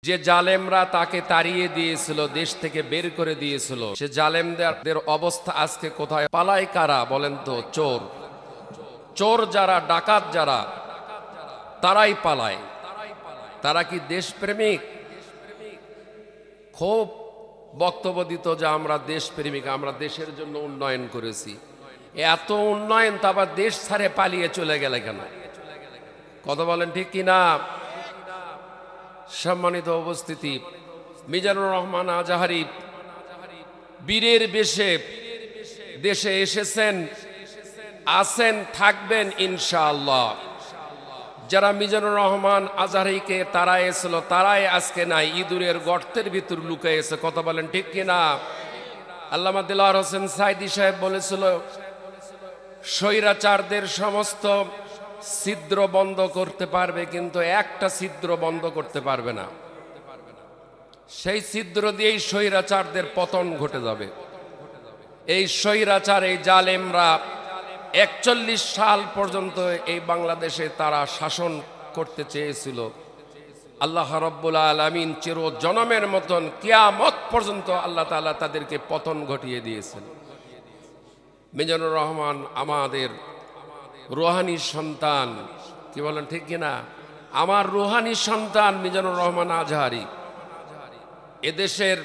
যে জালেমরা তাকে তাড়িয়ে দিয়েছিল, দেশ থেকে বের করে দিয়েছিল, সে জালেমদের অবস্থা আজকে কোথায়? পালায় কারা বলেন তো? চোর। চোর যারা, ডাকাত যারা, তারাই পালায়। তারা কি দেশপ্রেমিক? খুব বক্তব্য দিত যে আমরা দেশপ্রেমিক, আমরা দেশের জন্য উন্নয়ন করেছি। এত উন্নয়ন তো আবার দেশ ছাড়ে পালিয়ে চলে গেলে কেন? কথা বলেন ঠিক কিনা? সম্মানিত উপস্থিতি, মিজানুর রহমান আজাহারি বীরের বেশে দেশে এসেছেন, আছেন, থাকবেন ইনশাআল্লাহ। যারা মিজানুর রহমান আজাহারিকে তাড়াইছিল তারাই আজকে নাই, ইঁদুরের গর্তের ভিতর লুকিয়েছে। কথা বলেন ঠিক কিনা? আল্লামা দিলওয়ার হোসেন সাইদি সাহেব বলেছিল, স্বৈরাচারদের সমস্ত ছিদ্র বন্ধ করতে পারবে, কিন্তু একটা ছিদ্র বন্ধ করতে পারবে না। সেই ছিদ্র দিয়েই স্বৈরাচারদের পতন ঘটে যাবে। এই স্বৈরাচার, এই জালেমরা 41 সাল পর্যন্ত এই বাংলাদেশে তারা শাসন করতে চেয়েছিল। আল্লাহ রাব্বুল আলামিন চির জনমের মতন কিয়ামত পর্যন্ত আল্লাহ তাআলা তাদেরকে পতন ঘটিয়ে দিয়েছেন। মিজানুর রহমান আমাদের রুহানি সন্তান। কি বলেন ঠিক কিনা? আমার রুহানি সন্তান মিজানুর রহমান আজহারি। এদেশের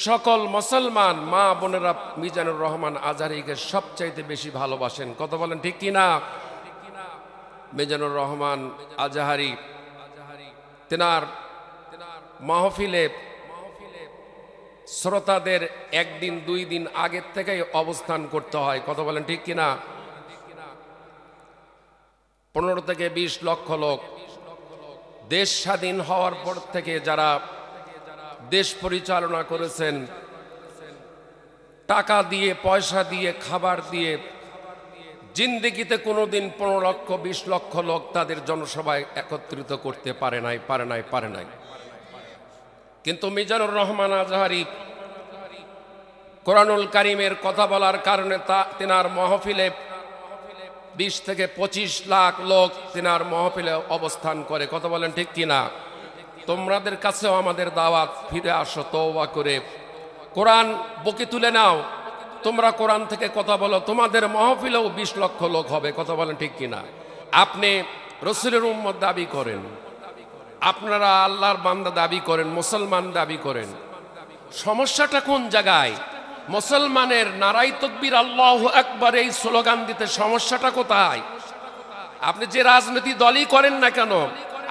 সকল মুসলমান মা বোনেরা মিজানুর রহমান আজহারিকে সবচাইতে বেশি ভালোবাসেন। কথা বলেন ঠিক কিনা? মিজানুর রহমান আজহারি তেনার মাহফিলে শ্রোতাদের একদিন 2 দিন আগের থেকেই অবস্থান করতে হয়। কথা বলেন ঠিক কিনা? 15 থেকে 20 লক্ষ লোক দেশ স্বাধীন হওয়ার পর থেকে যারা দেশ পরিচালনা করেছেন, টাকা দিয়ে, পয়সা দিয়ে, খাবার দিয়ে, জিন্দেগিতে কোনোদিন 15 লক্ষ 20 লক্ষ লোক তাদের জনসভায় একত্রিত করতে পারে নাই। কিন্তু মিজানুর রহমান আজহারি কোরআনুল কারীমের কথা বলার কারণে তেনার মাহফিলে 20 থেকে 25 লাখ লোক তেনার মাহফিলে অবস্থান করে। কথা বলেন ঠিক কিনা? তোমাদের কাছেও আমাদের দাওয়াত, ফিরে আসো তওবা করে, কোরআন বুকে তুলে নাও, তোমরা কোরআন থেকে কথা বলো, তোমাদের মাহফিলেও 20 লক্ষ লোক হবে। কথা বলেন ঠিক কিনা? আপনি রাসূলের উম্মত দাবি করেন, আপনারা আল্লাহর বান্দা দাবি করেন, মুসলমান দাবি করেন, সমস্যাটা কোন জায়গায়? মুসলমানের নারাই তাকবীর আল্লাহু আকবার এই স্লোগান দিতে সমস্যাটা কোথায়? আপনি যে রাজনীতি দলই করেন না কেন,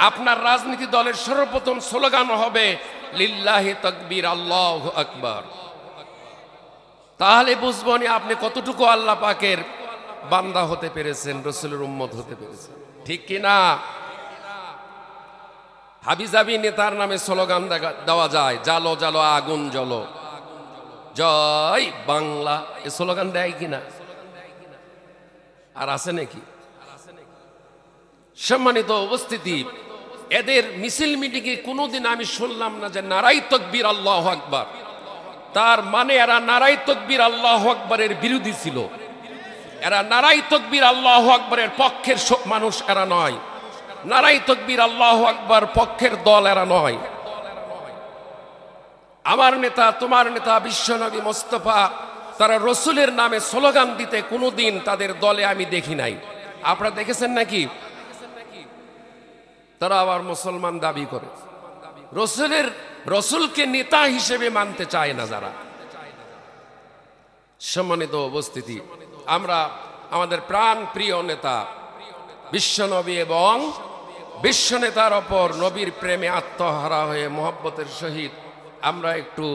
আপনার রাজনীতি দলের সর্বপ্রথম স্লোগান হবে লিল্লাহি তাকবীর আল্লাহু আকবার। তাহলে বুঝবনি আপনি কতটুকু আল্লাহ পাকের বান্দা হতে পেরেছেন, রাসূলের উম্মত হতে পেরেছেন। ঠিক কিনা? হাবিজাবি নেতার নামে স্লোগান দেওয়া যায়, জালো জালো আগুন জ্বলো, জয় বাংলা, এ স্লোগান দেয় কিনা? আর আছে নাকি? সম্মানিত উপস্থিতি, এদের মিছিল মিটিংয়ে কোনোদিন আমি শুনলাম না যে নারাই তাকবীর আল্লাহু আকবার। তার মানে এরা নারাই তাকবীর আল্লাহু আকবারের বিরোধী ছিল। এরা নারাই তাকবীর আল্লাহু আকবারের পক্ষের মানুষ এরা নয়। নারাই তাকবীর আল্লাহু আকবার পক্ষের দল এরা নয়। আমার নেতা, তোমার নেতা বিশ্বনবী মুস্তাফা, তারা রাসূলের নামে স্লোগান দিতে কোনোদিন তাদের দলে আমি দেখি নাই। আপনারা দেখেছেন নাকি? তারা আবার মুসলমান দাবি করে, রাসূলকে নেতা হিসেবে মানতে চায় না যারা। সম্মানিত উপস্থিতি, আমরা আমাদের প্রাণ প্রিয় নেতা বিশ্বনবী এবং বিশ্বনেতার ওপর নবীর প্রেমে আত্মহারা হয়ে মোহব্বতের সহিত আমরা একটু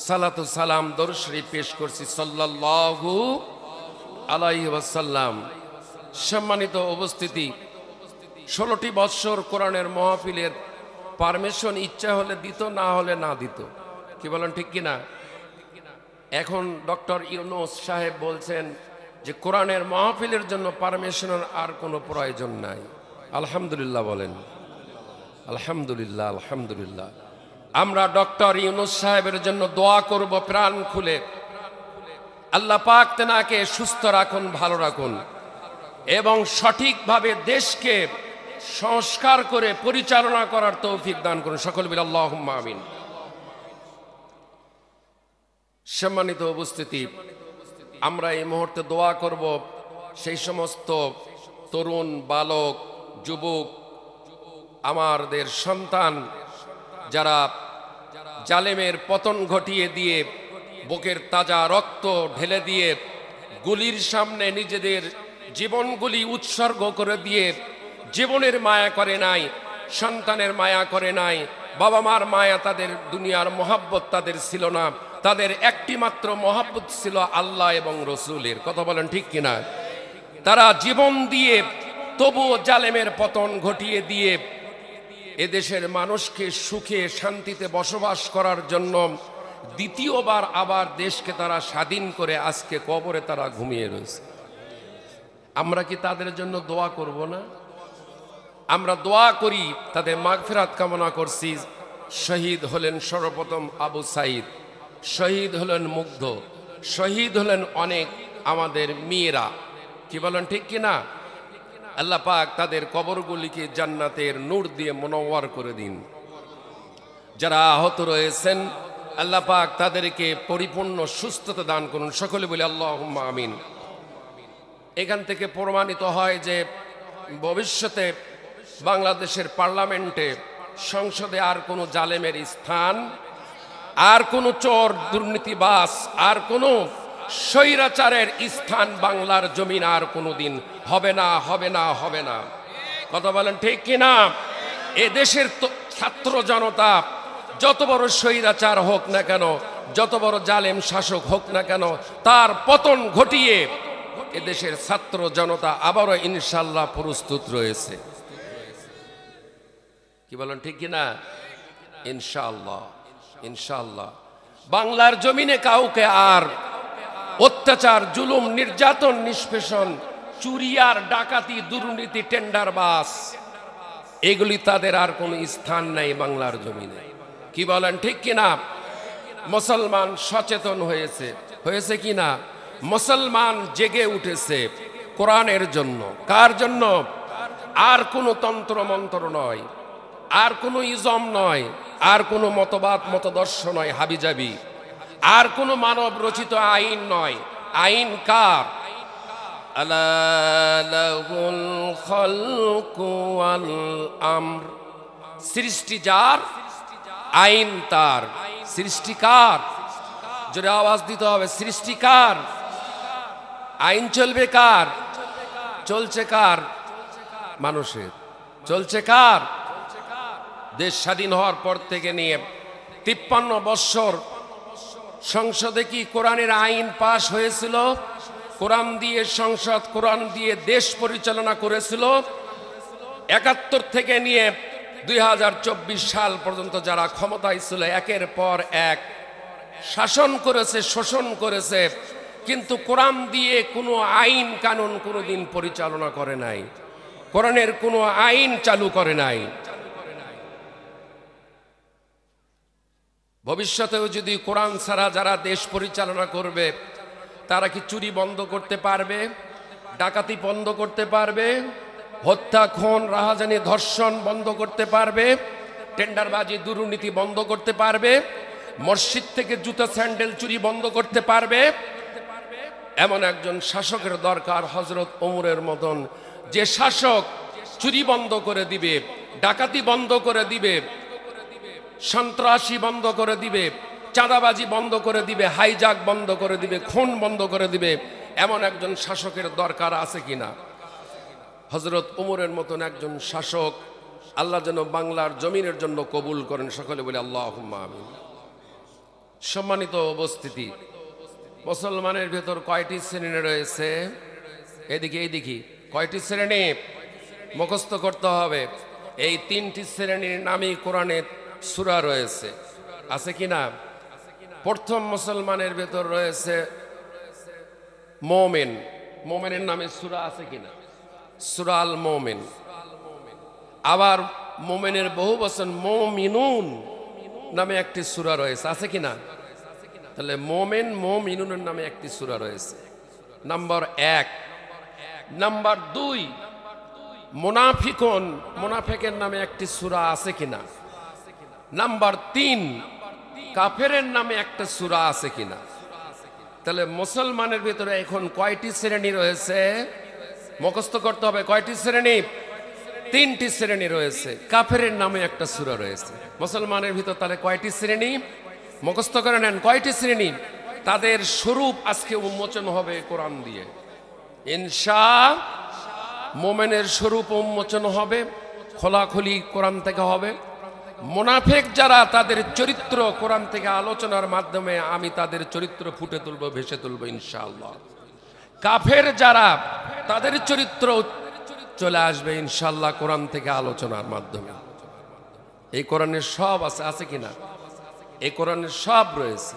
সালাতু সালাম দরুদ শরীফ পেশ করছি সাল্লাল্লাহু আলাইহি ওয়াসাল্লাম। সম্মানিত উপস্থিতি, 16টি বৎসর কোরআনের মাহফিলের পারমিশন ইচ্ছা হলে দিত, না হলে না দিত। কি বলেন ঠিক কিনা? এখন ডক্টর ইউনূস সাহেব বলছেন যে কোরআনের মাহফিলের জন্য পারমিশনের আর কোনো প্রয়োজন নাই। আলহামদুলিল্লাহ বলেন, আলহামদুলিল্লাহ, আলহামদুলিল্লাহ। আমরা ডক্টর ইউনূস সাহেবের জন্য দোয়া করব প্রাণ খুলে। আল্লাহ পাক তেনাকে সুস্থ রাখুন, ভালো রাখুন এবং সঠিকভাবে দেশকে সংস্কার করে পরিচালনা করার তৌফিক দান করুন। সকল বলি আল্লাহুম্মা আমিন। সম্মানিত উপস্থিতি, আমরা এই মুহূর্তে দোয়া করব সেই সমস্ত তরুণ, বালক, যুবক, আমাদের সন্তান যারা জালেমের পতন ঘটিয়ে দিয়ে বুকের তাজা রক্ত ঢেলে দিয়ে গুলির সামনে নিজেদের জীবনগুলি উৎসর্গ করে দিয়ে জীবনের মায়া করে নাই, সন্তানের মায়া করে নাই, বাবা মার মায়া, তাদের দুনিয়ার মহাব্বত তাদের ছিল না, তাদের একটি মাত্র মহাব্বত ছিল আল্লাহ এবং রসুলের। কথা বলেন ঠিক কিনা? তারা জীবন দিয়ে তবুও জালেমের পতন ঘটিয়ে দিয়ে এদেশের মানুষকে সুখে শান্তিতে বসবাস করার জন্য দ্বিতীয়বার আবার দেশকে তারা স্বাধীন করে আজকে কবরে তারা ঘুমিয়ে রয়েছে। আমরা কি তাদের জন্য দোয়া করব না? আমরা দোয়া করি, তাদের মাগফিরাত কামনা করছি। শহীদ হলেন সর্বপ্রথম আবু সাইদ, শহীদ হলেন মুগ্ধ, শহীদ হলেন অনেক আমাদের মেয়েরা। কি বলেন ঠিক কিনা? আল্লাহ পাক তাদের কবরগুলিকে জান্নাতের নূর দিয়ে মুনওয়ার করে দিন। যারা আহত রয়েছেন আল্লাহ পাক তাদেরকে পরিপূর্ণ সুস্থতা দান করুন। সকলে বলি আল্লাহুম্মা আমিন। এখান থেকে প্রমাণিত হয় যে ভবিষ্যতে বাংলাদেশের পার্লামেন্টে, সংসদে আর কোনো জালেমের স্থান, আর কোনো চোর, দুর্নীতিবাজ, আর কোনো স্বৈরাচারের স্থান বাংলার জমিন আর কোনো দিন হবে না, হবে না, হবে না। কথা বলেন ঠিক কিনা? এ দেশের ছাত্র জনতা যত বড় স্বৈরাচার হোক না কেন, যত বড় জালেম শাসক হোক না কেন, তার পতন ঘটিয়ে এদেশের ছাত্র জনতা আবারও ইনশাআল্লাহ প্রস্তুত রয়েছে। কি বলেন ঠিক কিনা? ইনশাআল্লাহ, ইনশাআল্লাহ। বাংলার জমিনে কাউকে আর অত্যাচার, জুলুম, নির্যাতন, নিষ্পেষণ, চুরি আর ডাকাতি, দুর্নীতি, টেন্ডারবাজ, এগুলি তাদের আর কোনো স্থান নাই বাংলার জমিনে। কি বলেন ঠিক কিনা? মুসলমান সচেতন হয়েছে, হয়েছে কিনা? মুসলমান জেগে উঠেছে কোরআনের জন্য। কার জন্য? আর কোনো তন্ত্র মন্ত্র নয়, আর কোনো ইজম নয়, আর কোনো মতবাদ মতদর্শ নয় হাবিজাবি, আর কোনো মানব রচিত আইন নয়। আইন কার? আলা লাহুল খালকু ওয়াল আমর। সৃষ্টি যার, আইন তার। সৃষ্টি কার? জোরে আওয়াজ দিতে হবে। সৃষ্টি কার? আইন চলবে কার? চলছে কার? মানুষের। চলছে কার? দেশ স্বাধীন হওয়ার পর থেকে নিয়ে 53 বৎসর সংসদে কি কোরআনের আইন পাশ হয়েছিল? কোরআন দিয়ে সংসদ, কোরআন দিয়ে দেশ পরিচালনা করেছিল। 71 থেকে নিয়ে 2024 সাল পর্যন্ত যারা ক্ষমতায় ছিল একের পর এক শাসন করেছে, শোষণ করেছে, কিন্তু কোরআন দিয়ে কোনো আইন কানুন কোনোদিন পরিচালনা করে নাই, কোরআনের কোনো আইন চালু করে নাই। ভবিষ্যতেও যদি কোরআন ছাড়া যারা দেশ পরিচালনা করবে, তারা কি চুরি বন্ধ করতে পারবে? ডাকাতি বন্ধ করতে পারবে? হত্যা, খুন, রাহাজানি, ধর্ষণ বন্ধ করতে পারবে? টেন্ডারবাজি, দুর্নীতি বন্ধ করতে পারবে? মসজিদ থেকে জুতা স্যান্ডেল চুরি বন্ধ করতে পারবে? এমন একজন শাসকের দরকার, হযরত ওমরের মতন, যে শাসক চুরি বন্ধ করে দিবে, ডাকাতি বন্ধ করে দিবে, সন্ত্রাসী বন্ধ করে দিবে, চাঁদাবাজি বন্ধ করে দিবে, হাইজাক বন্ধ করে দিবে, খুন বন্ধ করে দিবে। এমন একজন শাসকের দরকার আছে কিনা? হযরত ওমরের মতন একজন শাসক আল্লাহ যেন বাংলার জমিনের জন্য কবুল করেন। সকলে বলে আল্লাহুম্মা আমিন। সম্মানিত উপস্থিতি, মুসলমানের ভেতর কয়টি শ্রেণী রয়েছে? এদিকে এইদিকে কয়টি শ্রেণী মুখস্থ করতে হবে? এই 3টি শ্রেণীর নামই কোরআনে সূরা রয়েছে, আছে কিনা? প্রথম মুসলমানের ভেতর রয়েছে মুমিন। মুমিনের নামে সূরা আছে কিনা? সূরা আল মুমিন। আবার মুমিনের বহু বচন মুমিনুন নামে একটি সূরা রয়েছে, আছে কিনা? তাহলে মুমিন, মুমিনুনের নামে একটি সূরা রয়েছে, নাম্বার 1। নাম্বার 2, মুনাফিকুন, মুনাফিকের নামে একটি সূরা আছে কিনা? নাম্বার 3, কাফেরের নামে একটা সূরা আছে কিনা? তাহলে মুসলমানের ভিতরে এখন কয়টি শ্রেণী রয়েছে? মুখস্থ করতে হবে। কয়টি শ্রেণী? 3টি শ্রেণী রয়েছে। কাফেরের নামে একটা সূরা রয়েছে। মুসলমানের ভিতর তাহলে কয়টি শ্রেণী? মুখস্থ করে নেন কয়টি শ্রেণী। তাদের স্বরূপ আজকে উন্মোচন হবে কোরআন দিয়ে ইনশাআল্লাহ। মুমিনের স্বরূপ উন্মোচন হবে, খোলাখুলি কোরআন থেকে হবে। মুনাফিক যারা, তাদের চরিত্র কোরআন থেকে আলোচনার মাধ্যমে আমি তাদের চরিত্র ফুটে তুলবো, ভেসে তুলবো ইনশাআল্লাহ। কাফের যারা, তাদের চরিত্র চলে আসবে ইনশাআল্লাহ কোরআন থেকে আলোচনার মাধ্যমে। এই কোরআনের সব আছে, আছে কিনা? এই কোরআনের সব রয়েছে।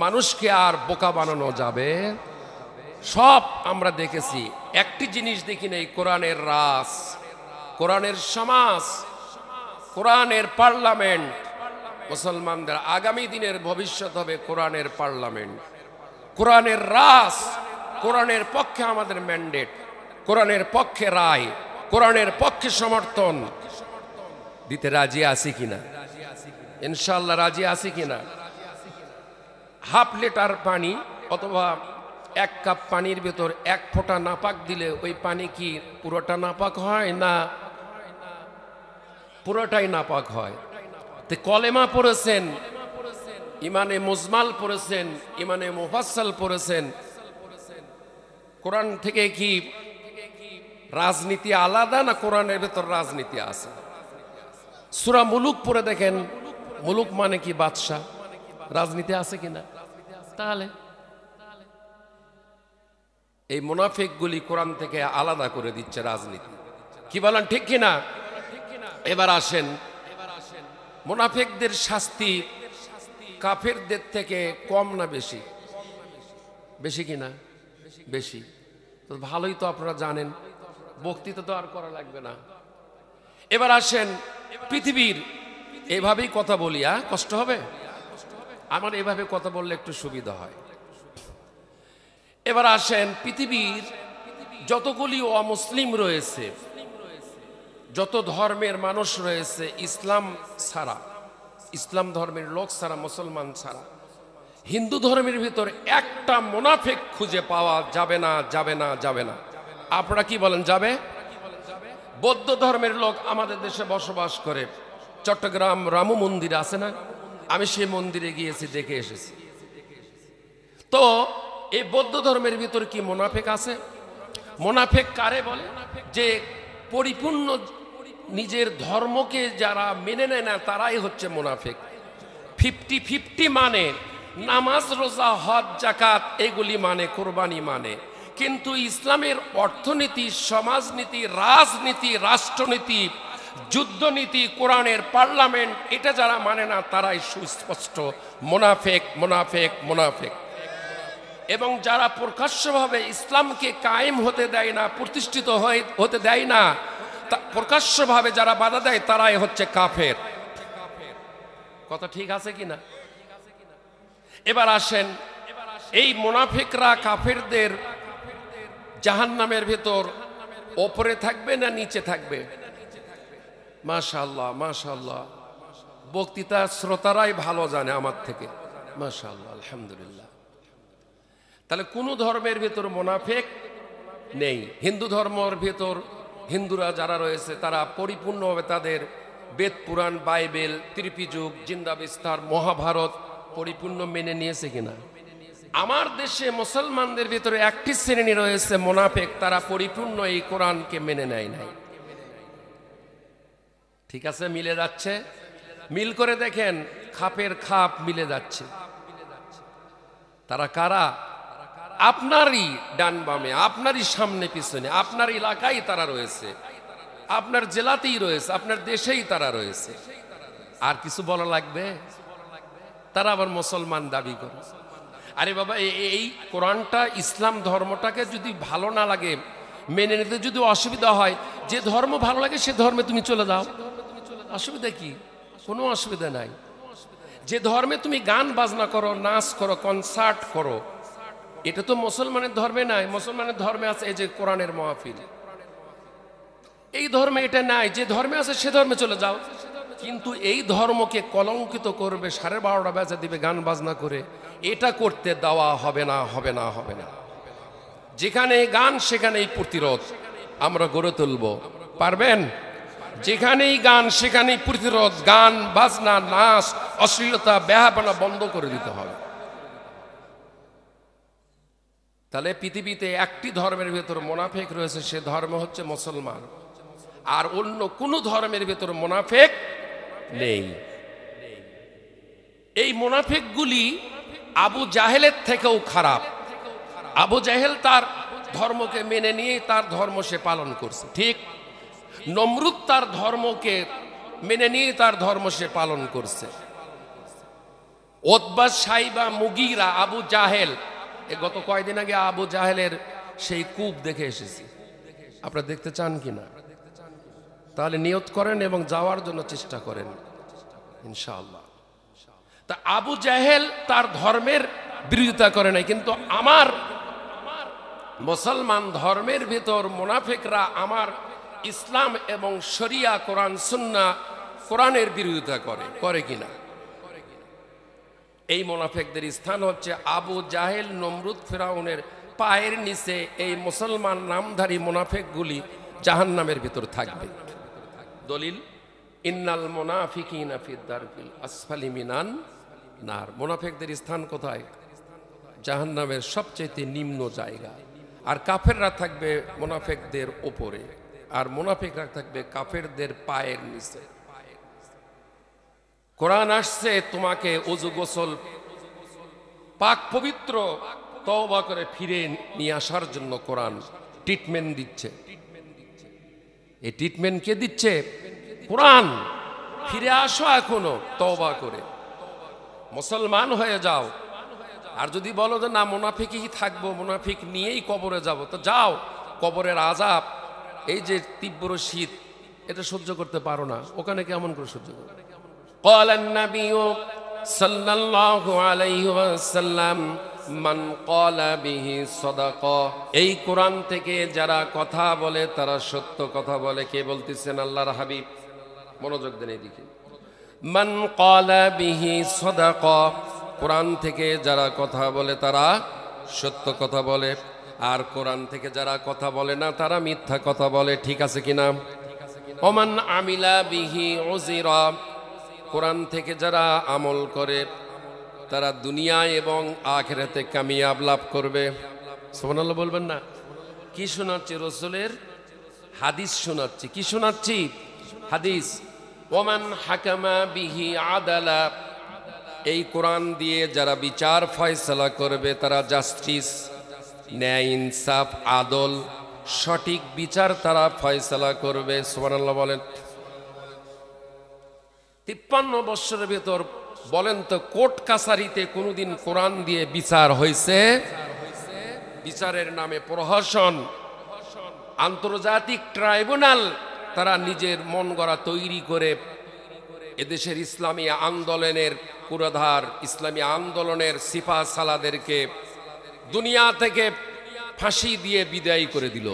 মানুষকে আর বোকা বানানো যাবে? সব আমরা দেখেছি। একটি জিনিস দেখি নেই, কোরআনের রাস, কোরআনের সমাজ, কোরআনের পার্লামেন্ট। মুসলমানদের আগামী দিনের ভবিষ্যৎ হবে কোরআনের পার্লামেন্ট, কোরআনের রাস। কোরআনের পক্ষে আমাদের ম্যান্ডেট, কোরআনের পক্ষে রায়, কোরআনের পক্ষে সমর্থন দিতে রাজি আছি কিনা? ইনশাআল্লাহ রাজি আছি কিনা? হাফ লিটার পানি অথবা 1 কাপ পানির ভেতর 1 ফোঁটা নাপাক দিলে ওই পানি কি পুরোটা নাপাক হয়? না, পুরোটাই নাপাক হয়। তো কলেমা পড়েছেন, ইমানে মুজমাল পড়েছেন, ইমানে মুফাসসাল পড়েছেন। কোরআন থেকে কি রাজনীতি আলাদা, না কোরআনের ভেতর রাজনীতি আছে? সূরা মুলুক পড়ে দেখেন, মুলুক মানে কি? বাদশা। রাজনীতি আছে কিনা? তাহলে এই মুনাফিকগুলি কোরআন থেকে আলাদা করে দিচ্ছে রাজনীতি। কি বলেন, ঠিক কিনা? এবার আসেন, মুনাফিকদের শাস্তি কাফেরদের থেকে কম না বেশি? বেশি কিনা? বেশি। তো ভালোই তো আপনারা জানেন, বক্তৃতা তো আর করা লাগবে না। এবার আসেন, পৃথিবীর এভাবেই কথা বলি, কষ্ট হবে আমার এভাবে কথা বললে একটু সুবিধা হয়। এবার আসেন, পৃথিবীর যতগুলি অমুসলিম রয়েছে, যত ধর্মের মানুষ রয়েছে, ইসলাম ছাড়া, ইসলাম ধর্মের লোক ছাড়া, মুসলমান ছাড়া, হিন্দু ধর্মের ভিতর একটা মুনাফিক খুঁজে পাওয়া যাবে না, যাবে না, যাবে না। আপনারা কি বলেন, যাবে? বৌদ্ধ ধর্মের লোক আমাদের দেশে বসবাস করে। চট্টগ্রাম রামু মন্দির আছে না? আমি সেই মন্দিরে গিয়েছি, দেখে এসেছি। তো এই বৌদ্ধ ধর্মের ভিতর কি মুনাফিক আছে? মুনাফিক কারে বলে? যে পরিপূর্ণ নিজের ধর্মকে যারা মেনে নেয় না, তারাই হচ্ছে মুনাফিক। 50-50 মানে নামাজ, রোজা, হজ, যাকাত এগুলি মানে, কোরবানি মানে, কিন্তু ইসলামের অর্থনীতি, সমাজনীতি, রাজনীতি, রাষ্ট্রনীতি, যুদ্ধনীতি, কোরআনের পার্লামেন্ট, এটা যারা মানে না, তারাই সুস্পষ্ট মুনাফিক, মুনাফিক, মুনাফিক। এবং যারা প্রকাশ্যভাবে ইসলামকে কায়েম হতে দেয় না, প্রতিষ্ঠিত হতে দেয় না, প্রকাশ্যভাবে যারা বাধা দেয়, তারাই হচ্ছে কাফের। কথা ঠিক আছে কিনা? এবার আসেন, এই মুনাফিকরা কাফেরদের জাহান্নামের ভেতর ওপরে থাকবে না নিচে থাকবে? মাশাআল্লাহ, মাশাআল্লাহ, বক্তৃতা শ্রোতারাই ভালো জানে আমার থেকে। মাশাআল্লাহ, আলহামদুলিল্লাহ। তাহলে কোন ধর্মের ভেতর মুনাফিক নেই। হিন্দু ধর্মের ভেতর হিন্দুরা যারা রয়েছে, তারা পরিপূর্ণভাবে তাদের বেদ, পুরাণ, বাইবেল, ত্রিপিযুগ, জিন্দা বিস্তার, মহাভারত পরিপূর্ণ মেনে নিয়েছে কিনা? আমার দেশে মুসলমানদের ভিতরে একটি শ্রেণী রয়েছে মুনাফিক, তারা পরিপূর্ণ এই কোরআনকে মেনে নেয় নাই। ঠিক আছে, মিলে যাচ্ছে? মিল করে দেখেন, খাপের খাপ মিলে যাচ্ছে। তারা কারা? আপনারই ডান বামে, আপনারই সামনে পিছনে, আপনার এলাকায় তারা রয়েছে, আপনার জেলাতেই রয়েছে, আপনার দেশেই তারা রয়েছে। আর কিছু বলা লাগবে? তারা আবার মুসলমান দাবি করে। আরে বাবা, এই কোরআনটা, ইসলাম ধর্মটাকে যদি ভালো না লাগে, মেনে নিতে যদি অসুবিধা হয়, যে ধর্ম ভালো লাগে সে ধর্মে তুমি চলে যাও, অসুবিধা কি? কোনো অসুবিধা নাই। যে ধর্মে তুমি গান বাজনা করো, নাচ করো, কনসার্ট করো, এটা তো মুসলমানের ধর্মে নাই। মুসলমানের ধর্মে আছে এই যে কোরআনের মাহফিল, এই ধর্মে এটা নাই, যে ধর্মে আছে সে ধর্মে চলে যাও। কিন্তু এই ধর্মকে কলঙ্কিত করবে, 12:30 বেজে দিবে গান বাজনা করে, এটা করতে দেওয়া হবে না, হবে না, হবে না। যেখানে গান সেখানেই প্রতিরোধ আমরা গড়ে তুলব। পারবেন? যেখানেই গান সেখানেই প্রতিরোধ। গান বাজনা, নাচ, অশ্লীলতা, বেহাপনা বন্ধ করে দিতে হবে। তাহলে পৃথিবীতে একটি ধর্মের ভেতর মুনাফিক রয়েছে, সে ধর্ম হচ্ছে মুসলমান। আর অন্য কোন ধর্মের ভেতর মুনাফিক নেই। এই মুনাফিকগুলি আবু জাহেলের থেকেও খারাপ। আবু জাহেল তার ধর্মকে মেনে নিয়ে তার ধর্ম সে পালন করছে, ঠিক। নমরুদ তার ধর্মকে মেনে নিয়ে তার ধর্ম সে পালন করছে। উতবা, সাইবা, মুগীরা, আবু জাহেল, গত কয়েকদিন আগে আবু জাহেলের সেই কূপ দেখে এসেছি। আপনারা দেখতে চান কিনা? তাহলে নিয়ত করেন এবং যাওয়ার জন্য চেষ্টা করেন ইনশাআল্লাহ। তা আবু জাহেল তার ধর্মের বিরোধিতা করে নাই, কিন্তু আমার মুসলমান ধর্মের ভিতর মুনাফিকরা আমার ইসলাম এবং শরিয়া, কোরআন, সুন্নাহ, কোরআনের বিরোধিতা করে, করে কিনা? এই মুনাফিকদের স্থান হচ্ছে আবু জাহেল, নমরুদ, ফিরাউনের পায়ের নিচে। এই মুসলমান নামধারী মুনাফিকগুলি জাহান্নামের ভিতর থাকবে। দলিল, ইন্নাল মুনাফিকিনা ফি দারকিল আসফালি মিনান নার। মুনাফিকদের স্থান কোথায়? জাহান্নামের সবচেয়ে নিম্ন জায়গা। আর কাফেররা থাকবে মুনাফিকদের উপরে, আর মুনাফিকরা থাকবে কাফেরদের পায়ের নিচে। কোরআন আসছে তোমাকে ওযু, গোসল, পাক পবিত্র, তওবা করে ফিরে নিয়ে আসার জন্য কোরআন ট্রিটমেন্ট দিচ্ছে। এই ট্রিটমেন্ট কে দিচ্ছে? কোরআন। ফিরে আসো এখনো তওবা করে, মুসলমান হয়ে যাও। আর যদি বলো যে না মুনাফিকই থাকবো, মুনাফিক নিয়েই কবরে যাব, তো যাও। কবরের আযাব, এই যে তীব্র শীত, এটা সহ্য করতে পারো না, ওখানে কেমন করে সহ্য করবে? قال النبي صلى الله عليه وسلم من قال به صدقه। এই কোরআন থেকে যারা কথা বলে তারা সত্য কথা বলে। কে বলতেছেন? আল্লাহর হাবিব। মনোযোগ দেন এদিকে। মান ক্বালা বিহি সাদাকা, কোরআন থেকে যারা কথা বলে তারা সত্য কথা বলে, আর কোরআন থেকে যারা কথা বলে না তারা মিথ্যা কথা বলে। ঠিক আছে কিনা? ওমান আমিলা বিহি উযিরা, কোরআন থেকে যারা আমল করে তারা দুনিয়া এবং আখিরাতে কামিয়াব লাভ করবে। সুবহানাল্লাহ বলবেন না? কি শোনাচ্ছি? রাসূলের হাদিস শোনাচ্ছি। কি শোনাচ্ছি? হাদিস। ওমান হাকামা বিহি আদালা, এই কোরআন দিয়ে যারা বিচার ফয়সালা করবে তারা জাস্টিস, ন্যায়, ইনসাফ, আদল, সঠিক বিচার তারা ফয়সালা করবে। সুবহানাল্লাহ বলেন। 53 বছরের ভেতর বলেন তো কোর্ট কাছারিতে কোনোদিন কোরআন দিয়ে বিচার হয়েছে? বিচারের নামে প্রহসন, আন্তর্জাতিক ট্রাইব্যুনাল তারা নিজের মন গড়া তৈরি করে এদেশের ইসলামী আন্দোলনের পুরোধার, ইসলামী আন্দোলনের সিফা সালাদেরকে দুনিয়া থেকে ফাঁসি দিয়ে বিদায় করে দিল।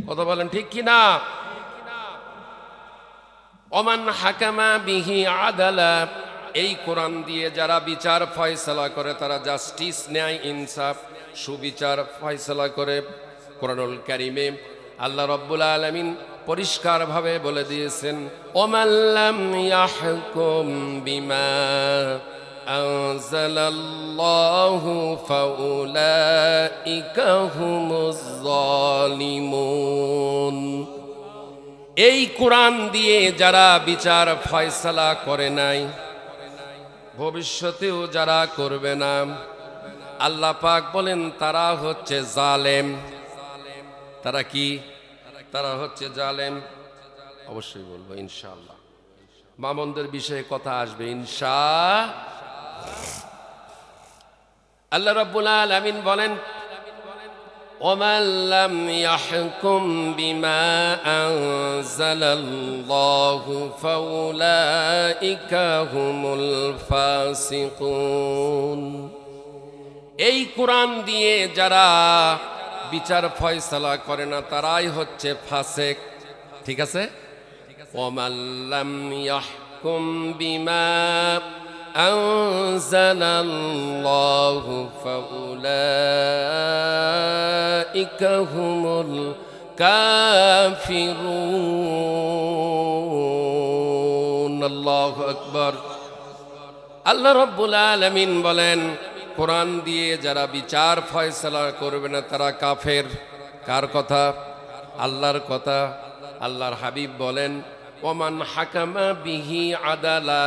কথা বলেন ঠিক কিনা? ওমান হাকামা বিহি আদালা, এই কোরআন দিয়ে যারা বিচার ফয়সালা করে তারা জাস্টিস, ন্যায়, ইনসাফ, সুবিচার ফয়সালা করে। কোরআনুল কারীমে আল্লাহ রাব্বুল আলামিন পরিষ্কার ভাবে বলে দিয়েছেন, ওমান লাম ইয়াহকুম বিমা আনজালাল্লাহু ফাউলাইকা হুমুজ জালিমুন। এই কোরআন দিয়ে যারা বিচার ফয়সালা করে নাই, ভবিষ্যতেও যারা করবে না, আল্লাহ পাক বলেন তারা হচ্ছে জালেম। তারা কি? তারা হচ্ছে জালেম। অবশ্যই বলবো ইনশাআল্লাহ। মামুনদের বিষয়ে কথা আসবে আল্লাহ রাব্বুল আলামিন বলেন, ওমান লাম ইয়াহকুম বিমা আনজালাল্লাহু ফাউলাইকা হুমুল ফাসিকুন। এই কোরআন দিয়ে যারা বিচার ফয়সালা করে না তারাই হচ্ছে ফাসেক। ঠিক আছে, ওয়ামান লাম ইয়াহকুম বিমা আনজালাল্লাহু ফাউলাইকা হুমুল কাফিরুন। আল্লাহু আকবার। আল্লাহ রাব্বুল আলামিন বলেন, কোরআন দিয়ে যারা বিচার ফয়সালা করবে না তারা কাফের। কার কথা? আল্লাহর কথা। আল্লাহর হাবিব বলেন, ওমান হাকামা বিহি আদালা,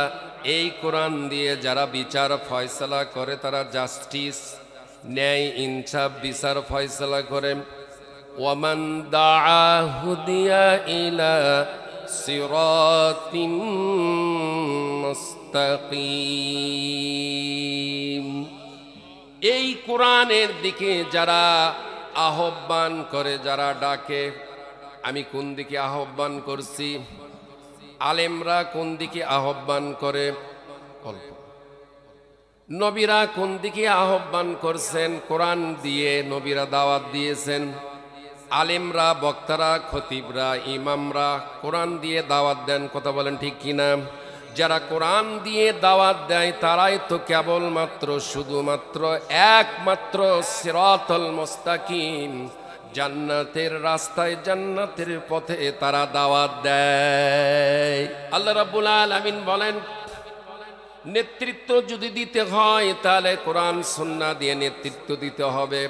এই কোরআন দিয়ে যারা বিচার ফয়সালা করে তারা জাস্টিস, ন্যায় ইনসাফ বিচার ফয়সালা করে। ওয়ামান দাআ হুদিয়া ইলা সিরাতিন মুস্তাকিম, এই কোরআনের দিকে যারা আহ্বান করে, যারা ডাকে। আমি কোন দিকে আহ্বান করছি? আলেমরা কোন দিকে আহ্বান করে? অল্প। নবীরা কোন দিকে আহ্বান করছেন? কোরআন দিয়ে নবীরা দাওয়াত দিয়েছেন। আলেমরা, বক্তারা, খতিবরা, ইমামরা কোরআন দিয়ে দাওয়াত দেন। কথা বলেন ঠিক কিনা? যারা কোরআন দিয়ে দাওয়াত দেয় তারাই তো কেবলমাত্র, শুধুমাত্র, একমাত্র সিরাতুল মুস্তাকিম, জান্নাতের রাস্তায়, জান্নাতের পথে তারা দাওয়াত দেয়। আল্লাহ রাব্বুল আলামিন বলেন, নেতৃত্ব যদি দিতে হয় তাহলে কোরআন সুন্নাহ দিয়ে নেতৃত্ব দিতে হবে।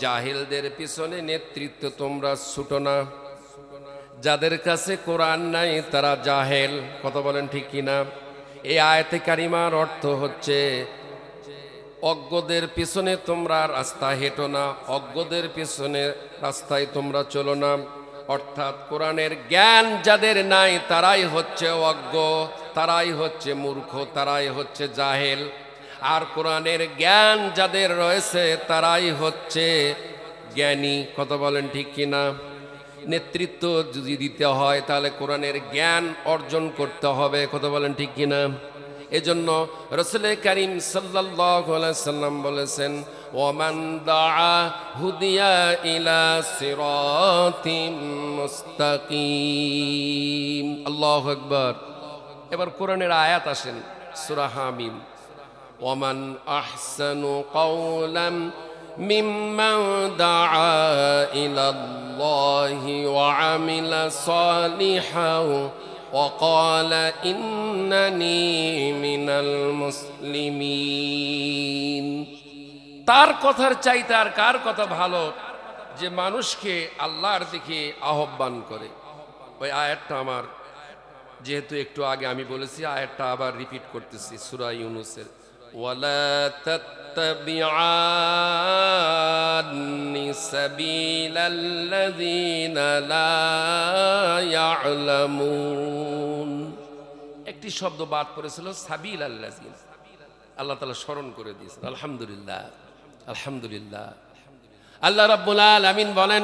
জাহিলদের পিছনে নেতৃত্ব তোমরা ছুটো না। যাদের কাছে কোরআন নাই তারা জাহেল। কথা বলেন ঠিক কিনা? এই আয়াতে কারিমার অর্থ হচ্ছে, অজ্ঞদের পিছনে তোমরা রাস্তা হেঁটো না, অজ্ঞদের পিছনে রাস্তায় তোমরা চলো না। অর্থাৎ কোরআনের জ্ঞান যাদের নাই তারাই হচ্ছে অজ্ঞ, তারাই হচ্ছে মূর্খ, তারাই হচ্ছে জাহেল। আর কোরআনের জ্ঞান যাদের রয়েছে তারাই হচ্ছে জ্ঞানী। কথা বলেন ঠিক কিনা? নেতৃত্ব যদি দিতে হয় তাহলে কোরআনের জ্ঞান অর্জন করতে হবে। কথা বলেন ঠিক কিনা? এজন্য রাসূল করিম সাল্লাল্লাহু আলাইহি সাল্লাম বলেছেন, ওয়ামান দাআ হুদিয়া ইলা সিরাতিম মুস্তাকিম। আল্লাহু আকবার। এবার কোরআনের আয়াত আসেন, সূরা হামিম। ওয়ামান আহসানু কাওলাম মিম্মান দাআ ইলাল্লাহি ওয়া আমিলা সালিহান وقال إنني من المسلمين। তার কথার চাইতে আর কার কথা ভালো যে মানুষকে আল্লাহর দিকে আহ্বান করে। ওই আয়াতটা আমার, যেহেতু একটু আগে আমি বলেছি, আয়াতটা আবার রিপিট করতেছি, সূরা ইউনূসের, ওয়ালা তাত্তাবিআন্নি সাবিলাল্লাযীনা লা ইয়ালামুন। একটি শব্দ বাদ পড়েছিল, সাবিলাল্লাযীনা। আল্লাহ তাআলা স্মরণ করে দিয়েছেন। আলহামদুলিল্লাহ, আলহামদুলিল্লাহ। আল্লাহ রাব্বুল আলামিন বলেন,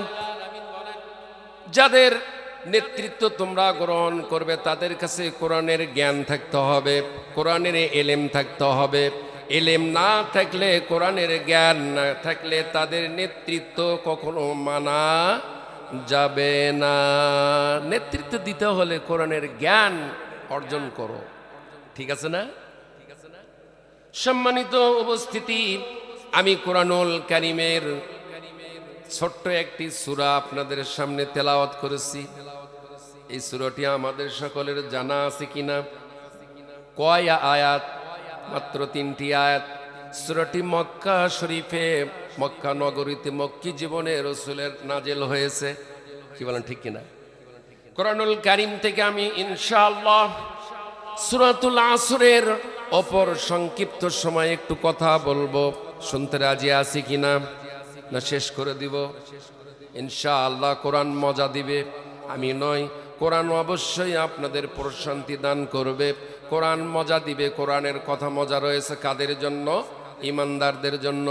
যাদের নেতৃত্ব তোমরা গ্রহণ করবে তাদের কাছে কোরআনের জ্ঞান থাকতে হবে, কোরআনের এলেম থাকতে হবে। এলেম না থাকলে, কোরআনের জ্ঞান না থাকলে তাদের নেতৃত্ব কখনো মানা যাবে না। নেতৃত্ব দিতে হলে কোরআনের জ্ঞান অর্জন করো। ঠিক আছে না? সম্মানিত উপস্থিতি, আমি কোরআনুল কারীমের ছোট্ট একটি সূরা আপনাদের সামনে তেলাওয়াত করেছি। এই সূরাটি আমাদের সকলের জানা আছে কিনা? কয় আয়াত? মাত্র 3টি আয়াত। সূরাটি মক্কা শরীফে, মক্কা নগরীতে, মক্কি জীবনে রাসূলের নাজিল হয়েছে। কি বলেন ঠিক কিনা? কোরআনুল কারীম থেকে আমি ইনশাআল্লাহ সূরাতুল আসরের অপর সংক্ষিপ্ত সময় একটু কথা বলবো। শুনতে রাজি আছি কিনা? না শেষ করে দিব? ইনশাআল্লাহ কোরআন মজা দিবে, আমি নয়। কোরআন অবশ্যই আপনাদের প্রশান্তি দান করবে, কোরআন মজা দিবে। কোরআনের কথা মজা রয়েছে কাদের জন্য? ঈমানদারদের জন্য।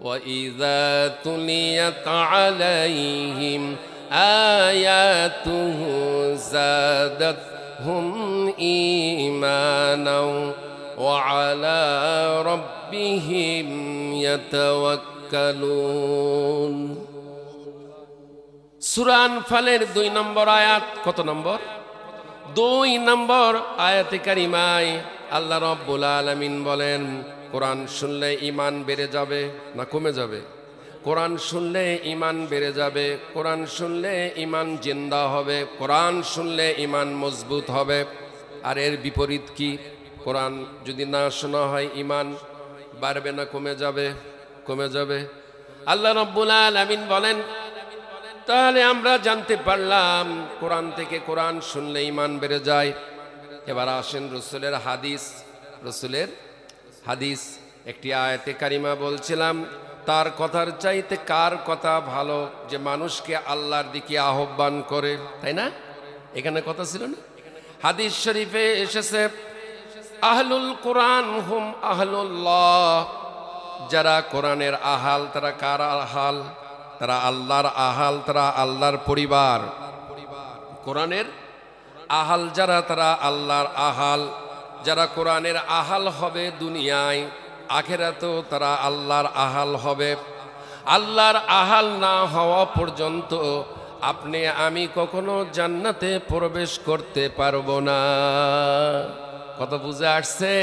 وَإِذَا تُلِيَتْ عَلَيْهِمْ آيَاتُهُ زَادَتْهُمْ إِيمَانًا وَعَلَى رَبِّهِمْ يَتَوَكَّلُونَ। সূরা আনফালের 2 নম্বর আয়াত, কত নম্বর? 2 নম্বর আয়াতে কারিমায় আল্লাহ রাব্বুল আলামিন বলেন, কোরআন শুনলে ঈমান বেড়ে যাবে না কমে যাবে? কোরআন শুনলে ঈমান বেড়ে যাবে, কোরআন শুনলে ঈমান জিন্দা হবে, কোরআন শুনলে ঈমান মজবুত হবে। আর এর বিপরীত কি? কোরআন যদি না শোনা হয় ঈমান বাড়বে না কমে যাবে? কমে যাবে। আল্লাহ রাব্বুল আলামিন বলেন, তাহলে আমরা জানতে পারলাম কোরআন থেকে কোরআন শুনলে ঈমান বেড়ে যায়। এবার আসেন রসুলের হাদিস। রসুলের হাদিস, একটি আয়াতে কারিমা বলছিলাম, তার কথার চাইতে কার কথা ভালো, যে মানুষকে আল্লাহর দিকে আহ্বান করে, তাই না? এখানে কথা ছিল না? হাদিস শরীফে এসেছে, আহলুল কোরআন হুম আহলুল্লাহ, যারা কোরআনের আহাল তারা কার আহাল? তারা আল্লাহর আহাল, তারা আল্লাহর পরিবার। কোরআনের আহাল যারা, তারা আল্লাহর আহাল। যারা কোরআনের আহাল হবে দুনিয়ায়, আখিরাতেও তারা আল্লাহর আহাল হবে। আল্লাহর আহাল না হওয়া পর্যন্ত আপনি আমি কখনো জান্নাতে প্রবেশ করতে পারবো না। কত বুঝে আসছে?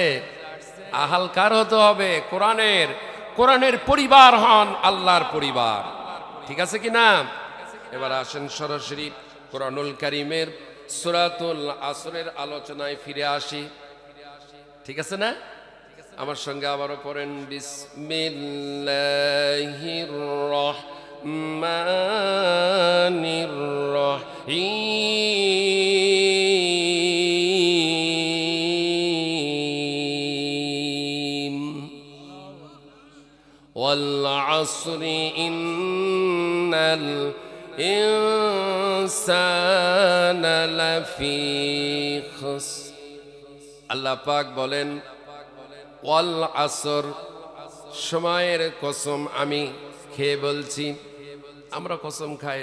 আহাল কার হতে হবে? কোরআনের। কোরআনের পরিবার হন আল্লাহর পরিবার। ঠিক আছে কি না? এবার আসেন সরাসরি কোরআনুল কারীমের সূরাতুল আসরের আলোচনায় ফিরে আসি। ঠিক আছে না? আমার সঙ্গে আবারও পড়েন, বিসমিল্লাহির রহমানির রহিম। ওয়াল আসরি ইন্নাল ইনসানা লাফি খুসর। আল্লাহ পাক বলেন, ওয়াল আসর, সময়ের কসম আমি খেয়ে বলছি। আমরা কসম খাই,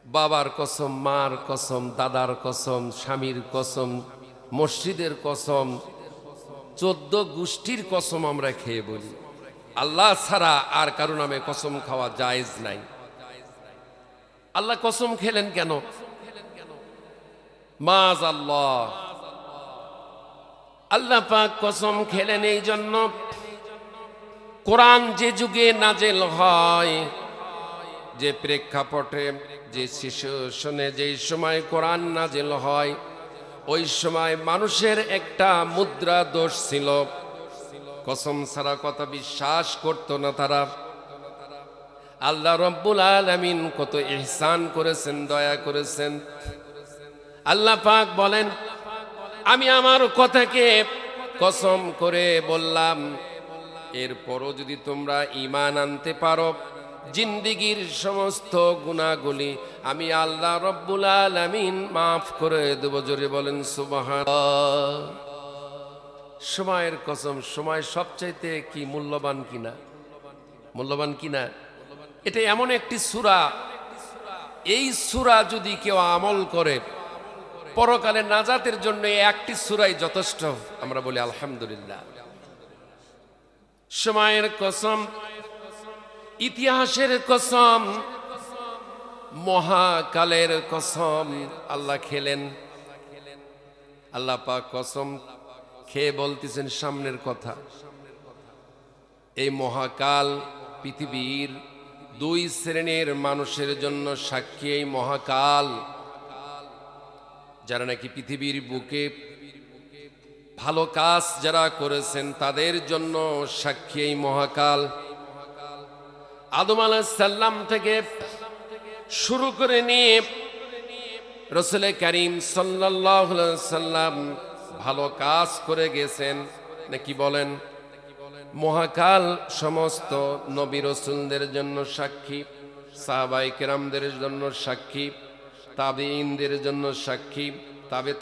বাবার কসম, মার কসম, দাদার কসম, স্বামীর কসম, মসজিদের কসম, 14 গোষ্ঠীর কসম আমরা খেয়ে বলি। আল্লাহ ছাড়া আর কারো নামে কসম খাওয়া জায়েজ নাই। আল্লাহ কসম খেলেন কেন? মাআযাল্লাহ, আল্লাহ পাক কসম খেলেন এই জন্য, কোরআন যে যুগে নাজেল হয়, যে প্রেক্ষাপটে, যে সিচুয়েশনে, যেই সময় কোরআন নাজেল হয়, ওই সময় মানুষের একটা মুদ্রা দোষ ছিল। কসম ছাড়া কথা বিশ্বাস করতো না তারা। আল্লাহ রাব্বুল আলামিন কত ইহসান করেছেন, দয়া করেছেন। আল্লাহ পাক বলেন, আমি আমার কথাকে কসম করে বললাম, এরপরও যদি তোমরা ঈমান আনতে পারো, জিন্দেগীর সমস্ত গুনাহগুলি আমি আল্লাহ রাব্বুল আলামিন মাফ করে দেব। জোরে বলেন সুবহানাল্লাহ। সময়ের কসম, সময় সবচাইতে কি মূল্যবান কিনা? মূল্যবান কিনা? এটা এমন একটি সূরা, এই সূরা যদি কেউ আমল করে, পরকালে নাজাতের জন্য একটি সূরাই যথেষ্ট। আমরা বলি আলহামদুলিল্লাহ। সময়ের কসম, ইতিহাসের কসম, মহাকালের কসম আল্লাহ খেলেন। আল্লাহ পাক কসম খেয়ে বলতেছেন সামনের কথা, এই মহাকাল পৃথিবীর 2 শ্রেণীর মানুষের জন্য সাক্ষী। এই মহাকাল, যারা নাকি পৃথিবীর বুকে ভালো কাজ যারা করেছেন তাদের জন্য সাক্ষী এই মহাকাল। আদম আলাইহিস সালাম থেকে শুরু করে নিয়ে রাসূল করিম সাল্লাল্লাহু আলাইহি ওয়াসাল্লাম ভালো কাজ করে গেছেন নাকি বলেন? মহাকাল সমস্ত নবী রাসূলদের জন্য সাক্ষী, সাহাবায়ে কেরামদের জন্য সাক্ষী, তাবেঈনদের জন্য সাক্ষী,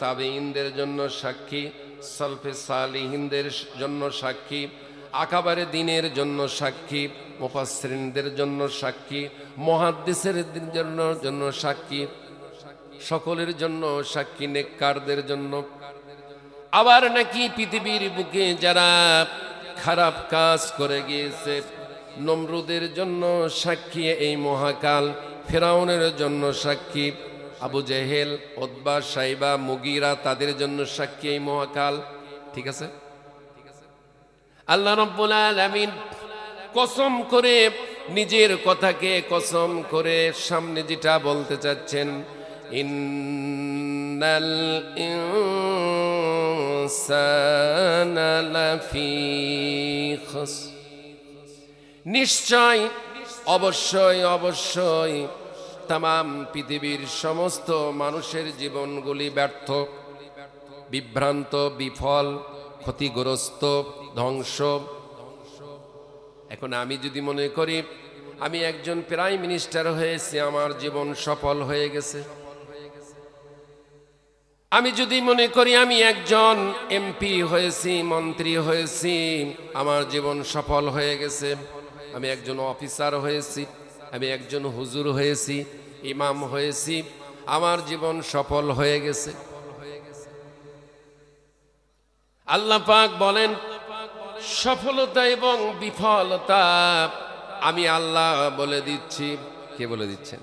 তাবেঈনদের জন্য সাক্ষী, সালফে সালিহিনদের জন্য সাক্ষী, আকাবারে দিনের জন্য সাক্ষী, মুফাসসিরিনদের জন্য সাক্ষী, মুহাদ্দিসের জন্য সাক্ষী, সকলের জন্য সাক্ষী, নেককারদের জন্য। আবার নাকি পৃথিবীর বুকে যারা খারাপ কাজ করে গিয়েছে, নমরুদের জন্য সাক্ষী এই মহাকাল, ফেরাউনের জন্য সাক্ষী, আবু জেহেল, উতবা, সাইবা, মুগীরা তাদের জন্য সাক্ষী এই মহাকাল। ঠিক আছে? আল্লাহ রাব্বুল আলামিন কসম করে নিজের কথাকে কসম করে সামনে যেটা বলতে চাচ্ছেন, ইন্নাল ইনসানা লাফি খুসর, নিশ্চয় অবশ্যই অবশ্যই তামাম পৃথিবীর সমস্ত মানুষের জীবনগুলি ব্যর্থ, বিভ্রান্ত, বিফল, ক্ষতিগ্রস্ত, ধ্বংস। এখন আমি যদি মনে করি আমি একজন প্রাইম মিনিস্টার হয়েছি, আমার জীবন সফল হয়ে গেছে। আমি যদি মনে করি আমি একজন এমপি হয়েছি, মন্ত্রী হয়েছি, আমার জীবন সফল হয়ে গেছে। আমি একজন অফিসার হয়েছি, আমি একজন হুজুর হয়েছি, ইমাম হয়েছি, আমার জীবন সফল হয়ে গেছে। আল্লাহ পাক বলেন সফলতা এবং বিফলতা আমি আল্লাহ বলে দিচ্ছি। কে বলে দিচ্ছেন?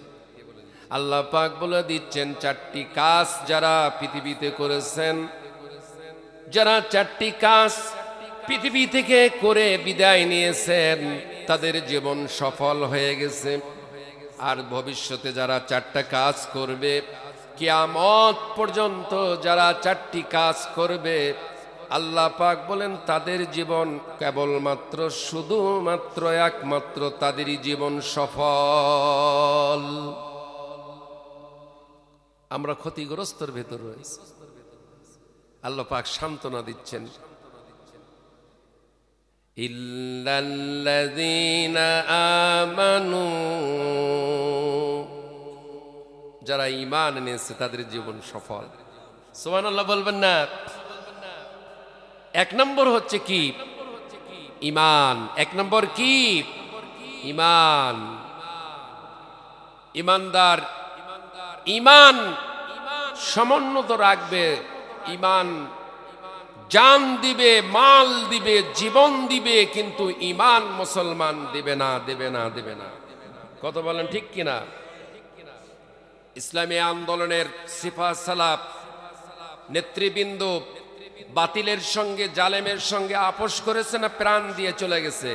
আল্লাহ পাক বলে দিচ্ছেন চারটি কাজ যারা পৃথিবীতে করেছেন, যারা চারটি কাজ পৃথিবী থেকে করে বিদায় নিয়েছেন তাদের জীবন সফল হয়ে গেছে। আর ভবিষ্যতে যারা চারটা কাজ করবে, কিয়ামত পর্যন্ত যারা চারটি কাজ করবে, আল্লাহ পাক বলেন তাদের জীবন কেবলমাত্র শুধুমাত্র একমাত্র তাদেরই জীবন সফল। আমরা ক্ষতিগ্রস্তর ভেতর রয়েছি। আল্লাহ পাক সান্ত্বনা দিচ্ছেন, ইল্লাল্লাযীনা আমানু, যারা ঈমান এনেছে তাদের জীবন সফল। সুবহানাল্লাহ বলবেন না? এক নম্বর হচ্ছে কি? ঈমান। এক নম্বর কি? ঈমান। ঈমানদার ঈমান সমুন্নত রাখবে। ঈমান জান দিবে, মাল দিবে, জীবন দিবে, কিন্তু ঈমান মুসলমান দিবে না, দেবে না, দেবে না। কত বলেন ঠিক কিনা? ইসলামী আন্দোলনের সিফা সালাফ নেতৃবৃন্দ বাতিলের সঙ্গে, জালেমের সঙ্গে আপোষ করেছে না প্রাণ দিয়ে চলে গেছে?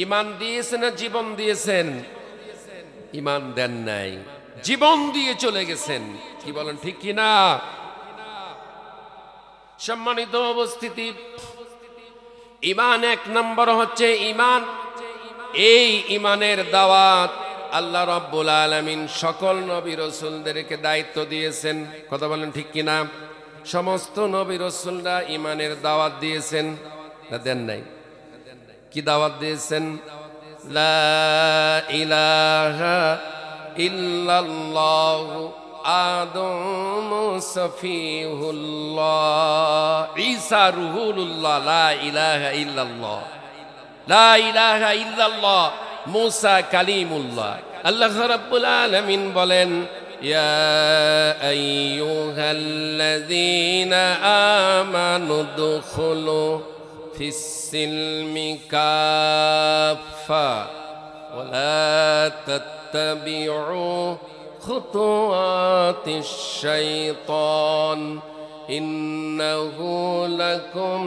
ঈমান দিয়েছে না জীবন দিয়েছেন? ঈমান দেন নাই, জীবন দিয়ে চলে গেছেন। কি বলেন ঠিক কিনা? সম্মানিত উপস্থিতি, ঈমান এক নম্বর হচ্ছে ঈমান। এই ঈমানের দাওয়াত আল্লাহ রাব্বুল আলামিন সকল নবী রাসূলদেরকে দায়িত্ব দিয়েছেন। কথা বলেন ঠিক কিনা? সমস্ত নবী রাসূলরা ঈমানের দাওয়াত দিয়েছেন না দেন নাই? কি দাওয়াত দিয়েছেন? লা ইলাহা ইল্লাল্লাহু আদমু সফিহুল্লাহ, ঈসা রুহুলুল্লাহ, লা ইলাহা ইল্লাল্লাহ, লা ইলাহা ইল্লাল্লাহ, মুসা কালিমুল্লাহ। আল্লাহ রাব্বুল আলামিন বলেন, ইয়া আইয়ুহাল্লাযীনা আমানু দুখুলু ফিস-সিলমি কাফা ওয়া লা তাত্তাবিউ খুতুওয়াতিশ শাইতান ইন্নাহু লাকুম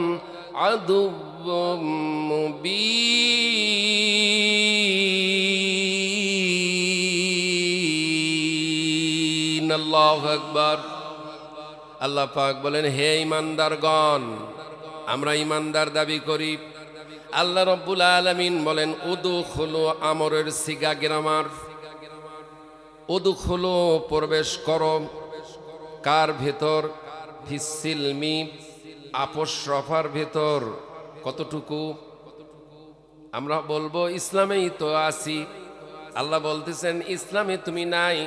আদুউম মুবিন। আল্লাহু আকবার। আল্লাহ পাক বলেন, হে ঈমানদারগণ, আমরা ঈমানদার দাবি করি। আল্লাহ রাব্বুল আলামিন বলেন, উদুখুলু, আমরের সিগা গ্রামার। উদুখুলু, প্রবেশ করো। কার ভেতর? ফিস-সিলমি, আপোষ রফার ভেতর। কতটুকু? আমরা বলবো ইসলামেই তো আছি। আল্লাহ বলতেছেন ইসলামে তুমি নাই।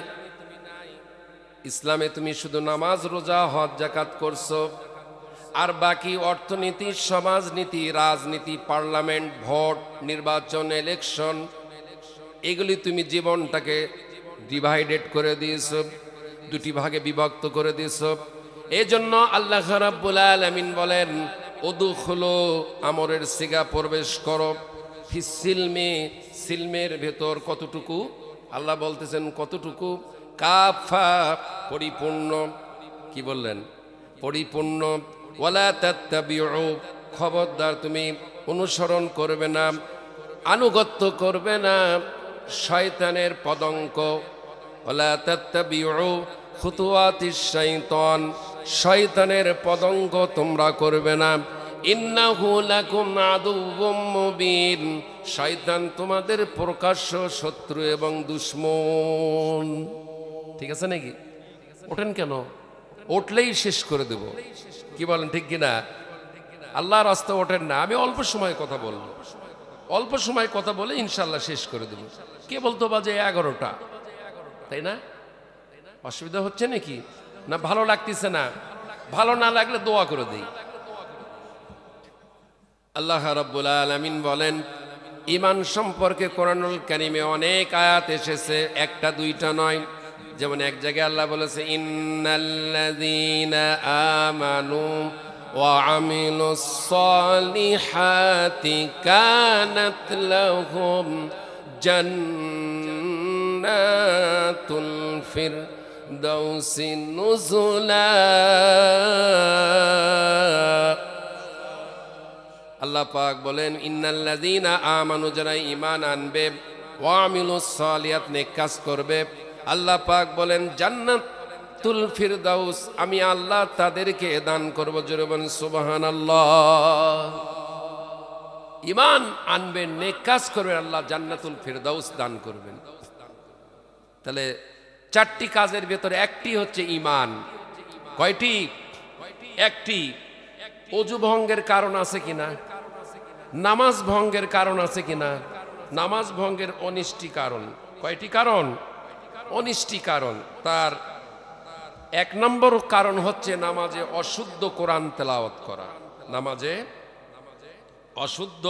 ইসলামে তুমি শুধু নামাজ, রোজা, হজ, যাকাত করছো, আর বাকি অর্থনীতি, সমাজনীতি, রাজনীতি, পার্লামেন্ট, ভোট, নির্বাচন, ইলেকশন, এগুলি তুমি জীবনটাকে ডিভাইডেড করে দিয়েছো, দুটি ভাগে বিভক্ত করে দিয়েছো। এই জন্য আল্লাহ রাব্বুল আলামিন বলেন, উদুখুলু, আমরের সিগা, প্রবেশ করো। ফিস-সিলমি, সিলমের ভেতর কতটুকু? আল্লাহ বলতেছেন কতটুকু? কাফা, পরিপূর্ণ। কি বললেন? পরিপূর্ণ। ওয়ালা তাত্তাবিউ, খবরদার তুমি অনুসরণ করবে না, আনুগত্য করবে না শয়তানের পদঙ্ক। ওয়ালা তাত্তাবিউ খুতুওয়াতিশ শাইতান, শয়তানের পদঙ্ক তোমরা করবে না। ইন্নাহু লাকুম আদুউম মুবিন, শয়তান তোমাদের প্রকাশ্য শত্রু এবং দুশমন। ঠিক আছে নাকি? ওঠেন কেন? উঠলেই শেষ করে দেব। কি বলেন, ঠিক কিনা? আল্লাহর রাস্তা ওঠেন না। আমি অল্প সময় কথা বলবো, অল্প সময় কথা বলে ইনশাল্লাহ শেষ করে দেব। কে বলতো বাজে 11টা, তাই না? অসুবিধা হচ্ছে নাকি? না ভালো লাগতেছে না? ভালো না লাগলে দোয়া করে দেই। আল্লাহ রাব্বুল আলামিন বলেন, ঈমান সম্পর্কে কোরআনুল কারীমে অনেক আয়াত এসেছে, একটা দুইটা নয়। যেমন এক জায়গায় আল্লাহ বলেছে, ইন্নাল্লাযীনা আমানু ওয়া আমিলুস সালিহাতি কানাত লাহুম জান্নাতুল ফিরদাউসি নুজুলা। আল্লাহ পাক বলেন, ইন্নাল্লাযীনা আমানু, যারা ঈমান আনবে, ওয়া আমিলুস সালিহাত, নেক কাজ করবে, আল্লাহ পাক বলেন জান্নাতুল ফিরদাউস, আমি আল্লাহ তাদেরকে দান করব। জোরে বলেন সুবহানাল্লাহ। ঈমান আনবেন, নেক কাজ করবেন, আল্লাহ জান্নাতুল ফিরদাউস দান করবেন। তাহলে 4টি কাজের ভেতরে একটি হচ্ছে ঈমান। কয়টি? একটি। ওযু ভঙ্গের কারণ আছে কিনা? নামাজ ভঙ্গের কারণ আছে কিনা? নামাজ ভঙ্গের 19টি কারণ। কয়টি কারণ? 19টি কারণ। তার 1 নম্বর কারণ হচ্ছে নামাজে অশুদ্ধ কোরআন তেলাওয়াত করা। নামাজে অশুদ্ধ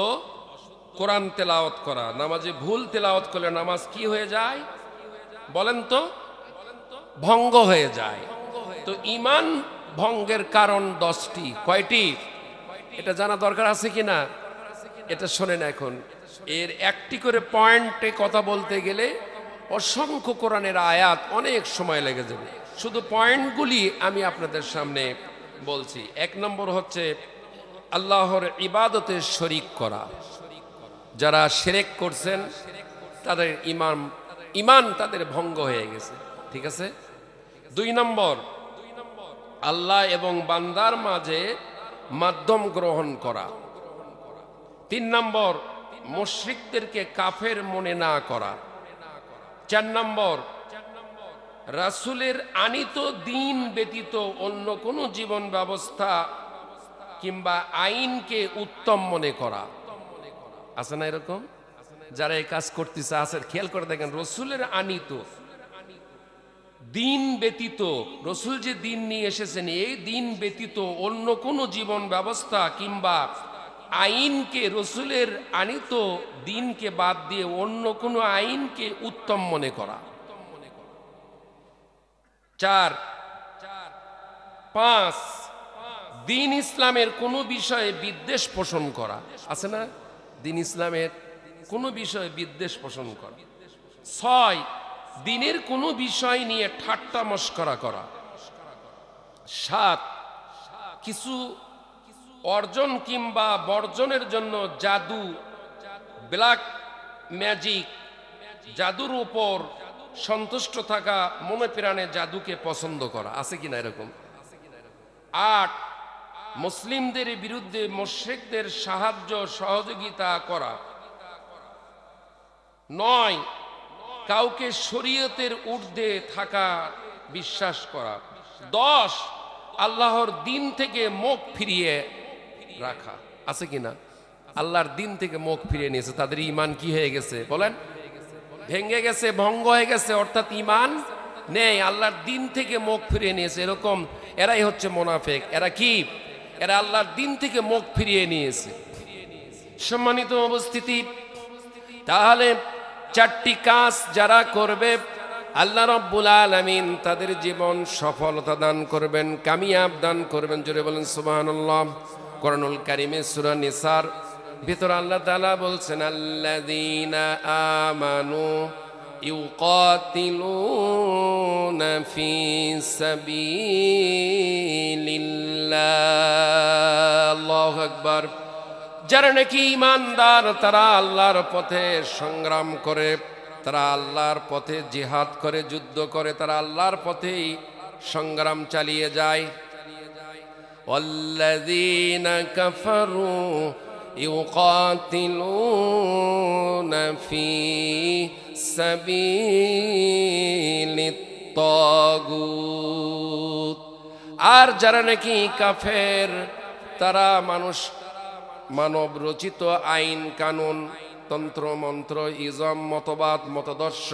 কোরআন তেলাওয়াত করা। নামাজে ভুল তেলাওয়াত করলে নামাজ কি হয়ে যায় বলেন তো? ভঙ্গ হয়ে যায়। তো ঈমান ভঙ্গের কারণ 10টি। কয়টি? এটা জানা দরকার আছে কিনা? এটা শোনেন এখন। এর একটি করে পয়েন্টে কথা বলতে গেলে অসংখ্য কোরআনের আয়াত, অনেক সময় লেগে যাবে। শুধু পয়েন্টগুলি আমি আপনাদের সামনে বলছি। 1 নম্বর হচ্ছে আল্লাহর ইবাদতে শরীক করা। যারা শিরক করছেন তাদের ঈমান তাদের ভঙ্গ হয়ে গেছে। ঠিক আছে? 2 নম্বর, আল্লাহ এবং বান্দার মাঝে মাধ্যম গ্রহণ করা। 3 নম্বর, মুশরিকদেরকে কাফের মনে না করা। 4 নম্বর, রাসূলের আনিত দ্বীন ব্যতীত অন্য কোনো জীবন ব্যবস্থা কিংবা আইনকে উত্তম মনে করা। আছে না এরকম? যারা এই কাজ করতেছে আছে, খেয়াল করে দেখেন, রাসূলের আনিত দ্বীন ব্যতীত, রাসূল যে দ্বীন নিয়ে এসেছেন, এই দ্বীন ব্যতীত অন্য কোনো জীবন ব্যবস্থা কিংবা আইনকে, রাসূলের আনিত দ্বীনকে বাদ দিয়ে অন্য কোনো আইনকে উত্তম মনে করা। 4, 5, দ্বীন ইসলামের কোনো বিষয়ে বিদ্বেষ পোষণ করা। আছে না? দ্বীন ইসলামের কোনো বিষয়ে বিদ্বেষ পোষণ করা। 6, দ্বীনের কোনো বিষয় নিয়ে ঠাট্টা মশকরা করা। 7, কিছু অর্জন কিংবা বর্জনের জন্য জাদু, ব্ল্যাক ম্যাজিক, জাদুর উপর সন্তুষ্ট থাকা, মনে প্রাণে জাদুকে পছন্দ করা। আছে কিনা এরকম? 8, মুসলিমদের বিরুদ্ধে মুশরিকদের সাহায্য সহযোগিতা করা। 9, কাউকে শরীয়তের ঊর্ধ্বে থাকা বিশ্বাস করা। 10, আল্লাহর দ্বীন থেকে মুখ ফিরিয়ে রাখা। আছে কিনা? আল্লাহর দ্বীন থেকে মুখ ফিরিয়ে নিয়েছে, তাদের ঈমান কি হয়ে গেছে বলেন? ভেঙে গেছে, ভঙ্গ হয়ে গেছে, অর্থাৎ ঈমান নেই, আল্লাহর দ্বীন থেকে মুখ ফিরিয়ে নিয়েছে। এরকম এরাই হচ্ছে মুনাফিক। এরা কি? এরা আল্লাহর দ্বীন থেকে মুখ ফিরিয়ে নিয়েছে। সম্মানিত উপস্থিতি, তাহলে 4টি কাজ যারা করবে, আল্লাহ রাব্বুল আলামিন তাদের জীবন সফলতা দান করবেন, কামিয়াব দান করবেন। জোরে বলেন সুবহানাল্লাহ। কোরআনুল কারীমে সূরা নিসার ভিতর আল্লাহ তাআলা বলছেন, আল্লাযীনা আমানু يقاتلون في سبيل الله الله أكبر যারা নাকি ঈমানদার তারা আল্লাহর পথে সংগ্রাম করে তারা আল্লাহর পথে জিহাদ করে যুদ্ধ করে তারা আল্লাহর পথেই সংগ্রাম চালিয়ে যায় والذين كفروا يقاتلون في سبيل الطاغوت আর যারা নাকি কাফের তারা মানব রচিত আইন কানুন তন্ত্র মন্ত্র ইজম মতবাদ মতাদর্শ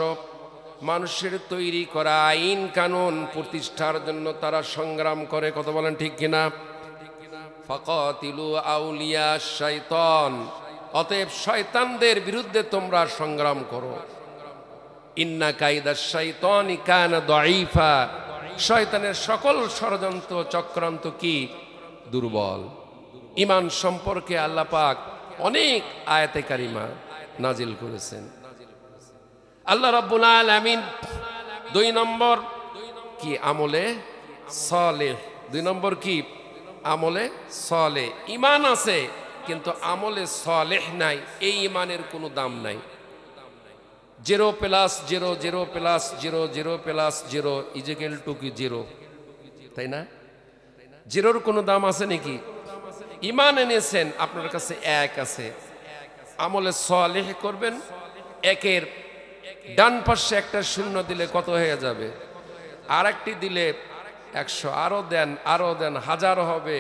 মানুষের তৈরি করা আইন কানুন প্রতিষ্ঠার জন্য তারা সংগ্রাম করে কথা বলেন ঠিক কিনা ফাকাতিলু আউলিয়া শাইতান অতএব শয়তানদের বিরুদ্ধে তোমরা সংগ্রাম করো ইন্না কাইদা শাইতানি কানা দাঈফা শয়তানের সকল ষড়যন্ত্র চক্রান্ত কি দুর্বল ঈমান সম্পর্কে আল্লাহ পাক অনেক আয়াতে কারিমা নাজিল করেছেন আল্লাহ রাব্বুল আলামিন 2 নম্বর কি আমলে সালেহ 2 নম্বর কি আমলে সালেহ ঈমান আছে কিন্তু আমলে সালেহ নাই এই ঈমানের কোনো দাম নাই 0 + 0 0 + 0 0 + 0 = কি 0 তাই না জিরোর কোনো দাম আছে নাকি ঈমান এনেছেন আপনার কাছে 1 আছে আমলে সালেহ করবেন 1-এর ডান পাশে একটা শূন্য দিলে কত হয়ে যাবে আরেকটি দিলে 100 আরো দেন হাজার হবে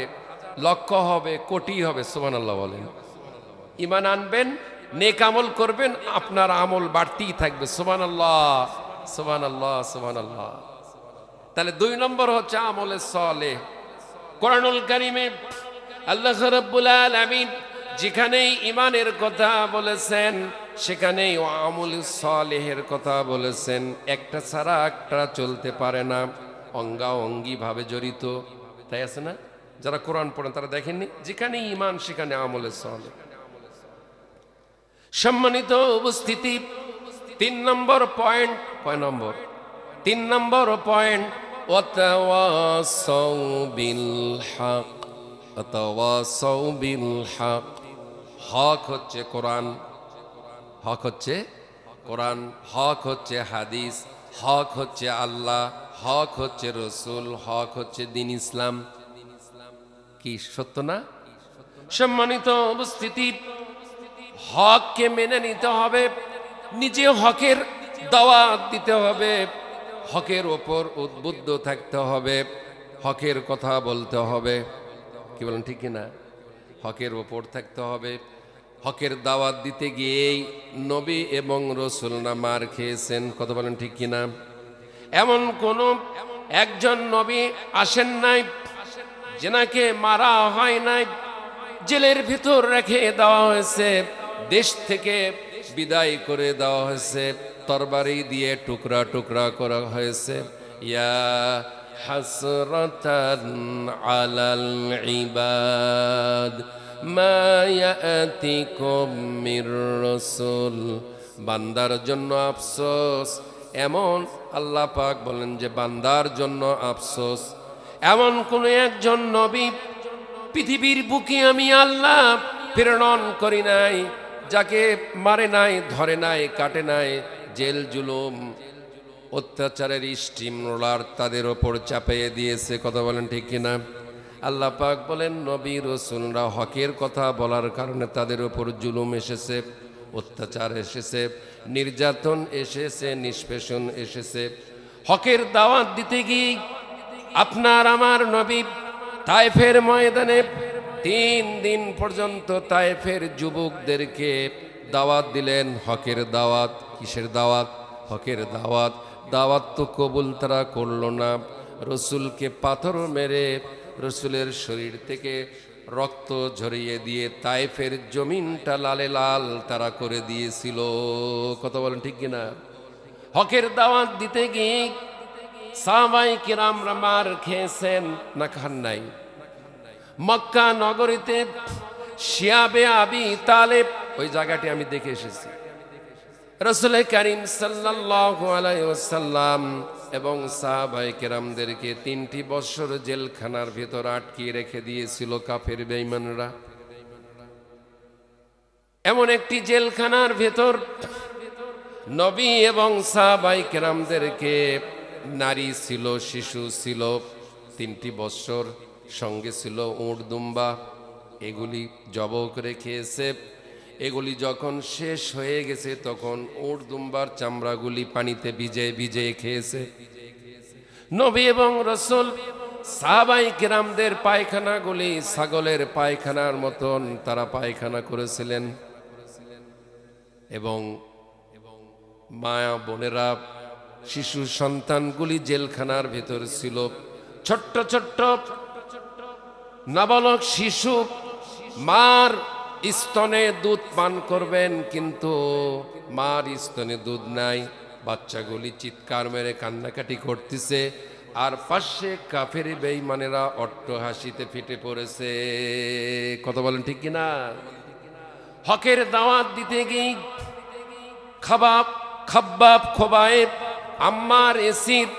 লক্ষ হবে কোটি হবে সুবহানাল্লাহ বলেন ঈমান আনবেন নেক আমল করবেন আপনার আমল বাড়তেই থাকবে সুবহানাল্লাহ সুবহানাল্লাহ সুবহানাল্লাহ তাহলে 2 নম্বর হচ্ছে আমলে সালেহ কোরআনুল কারীমে আল্লাহ রাব্বুল আলামিন যেখানেই ঈমানের কথা বলেছেন সেখানেই আমলুস সালেহের কথা বলেছেন একটা ছাড়া একটা চলতে পারে না অঙ্গাঅঙ্গি ভাবে জড়িত তাই আছে না যারা কোরআন পড়েন তারা দেখেননি যেখানে ঈমান সেখানে আমলে সালেহ সম্মানিত উপস্থিতি 3 নম্বর পয়েন্ট কয় নম্বর 3 নম্বর পয়েন্ট ওয়াতাওয়াসাউ বিল হক ওয়াতাওয়াসাউ বিল হক হক হচ্ছে কোরআন হক হচ্ছে কোরআন হক হচ্ছে হাদিস হক হচ্ছে আল্লাহ হক হচ্ছে রাসূল হক হচ্ছে দ্বীন ইসলাম কি সত্য না সম্মানিত উপস্থিতি হককে মেনে নিতে হবে নিজে হকের দাওয়াত দিতে হবে হকের ওপর উদ্বুদ্ধ থাকতে হবে হকের কথা বলতে হবে কি বলেন ঠিক কিনা হকের ওপর থাকতে হবে হকের দাওয়াত দিতে গিয়েই নবী এবং রাসূল না মার খেয়েছেন কথা বলেন ঠিক কিনা এমন কোন একজন নবী আসেন নাই যেনাকে মারা হয় নাই জেলের ভিতর রেখে দেওয়া হয়েছে দেশ থেকে বিদায় করে দেওয়া হয়েছে তরবারি দিয়ে টুকরা টুকরা করা হয়েছে ইয়া হাসরাতান আলাল ইবাদ মা ইয়াতিকুম মির রাসূল বান্দার জন্য আফসোস এমন আল্লাহ পাক বলেন যে বান্দার জন্য আফসোস এমন কোন একজন নবী পৃথিবীর বুকে আমি আল্লাহ প্রেরণ করি নাই যাকে মারে নাই ধরে নাই কাটে নাই জেল জুলুম অত্যাচারের স্টিম রোলার তাদের ওপর চাপিয়ে দিয়েছে কথা বলেন ঠিক কিনা আল্লাহ পাক বলেন নবী রাসূলরা হকের কথা বলার কারণে তাদের ওপর জুলুম এসেছে অত্যাচার এসেছে নির্যাতন এসেছে নিষ্পেষণ এসেছে হকের দাওয়াত দিতে গিয়ে আপনার আমার নবী তায়েফের ময়দানে 3 দিন পর্যন্ত তায়েফের যুবকদেরকে দাওয়াত দিলেন হকের দাওয়াত কিসের দাওয়াত হকের দাওয়াত দাওয়াত তো কবুল তারা করলো না রাসূলকে পাথর মেরে রাসূলের শরীর থেকে রক্ত ঝরিয়ে দিয়ে তায়েফের জমিনটা লালে লাল তারা করে দিয়েছিল কথা বলেন ঠিক কিনা হকের দাওয়াত দিতে গিয়ে সাহাবায়ে কিরামরা মার খেয়েছেন না খান নাই মক্কা নগরীতে শিয়াবে আবি তালেব ওই জায়গাটি আমি দেখে এসেছি রাসূল কারীম সাল্লাল্লাহু আলাইহি ওয়াসাল্লাম এবং সাহাবায়ে কেরামদেরকে 3টি বছর জেলখানার ভিতর আটকে রেখে দিয়েছিল কাফের বেঈমানরা। এমন একটি জেলখানার ভিতর নবী এবং সাহাবায়ে কেরামদেরকে, নারী ছিল, শিশু ছিল, 3টি বছর সঙ্গে ছিল উট দুম্বা, এগুলি জবাই করে খেয়েছে। এগুলি যখন শেষ হয়ে গেছে তখন উট দুম্বার চামড়াগুলি পানিতে ভিজে ভিজে খেয়েছে। নবী এবং রাসূল সাহাবায়ে কেরামদের পায়খানাগুলি ছাগলের পায়খানার মতন তারা পায়খানা করেছিলেন। এবং মায়া বোনেরা, শিশু সন্তানগুলি জেলখানার ভেতর ছিল। ছোট্ট ছোট্ট নাবালক শিশু মার স্তনে দুধ পান করবেন, কিন্তু মার স্তনে দুধ নাই। বাচ্চাগুলি চিৎকার মেরে কান্নাকাটি করতেছে, আর পাশে কাফের বেঈমানেরা অট্ট হাসিতে ফেটে পড়েছে। কথা বলেন ঠিক কিনা? হকের দাওয়াত দিতে গিয়ে খাব্বাব, খোবায়েব, আম্মার, ইয়াসির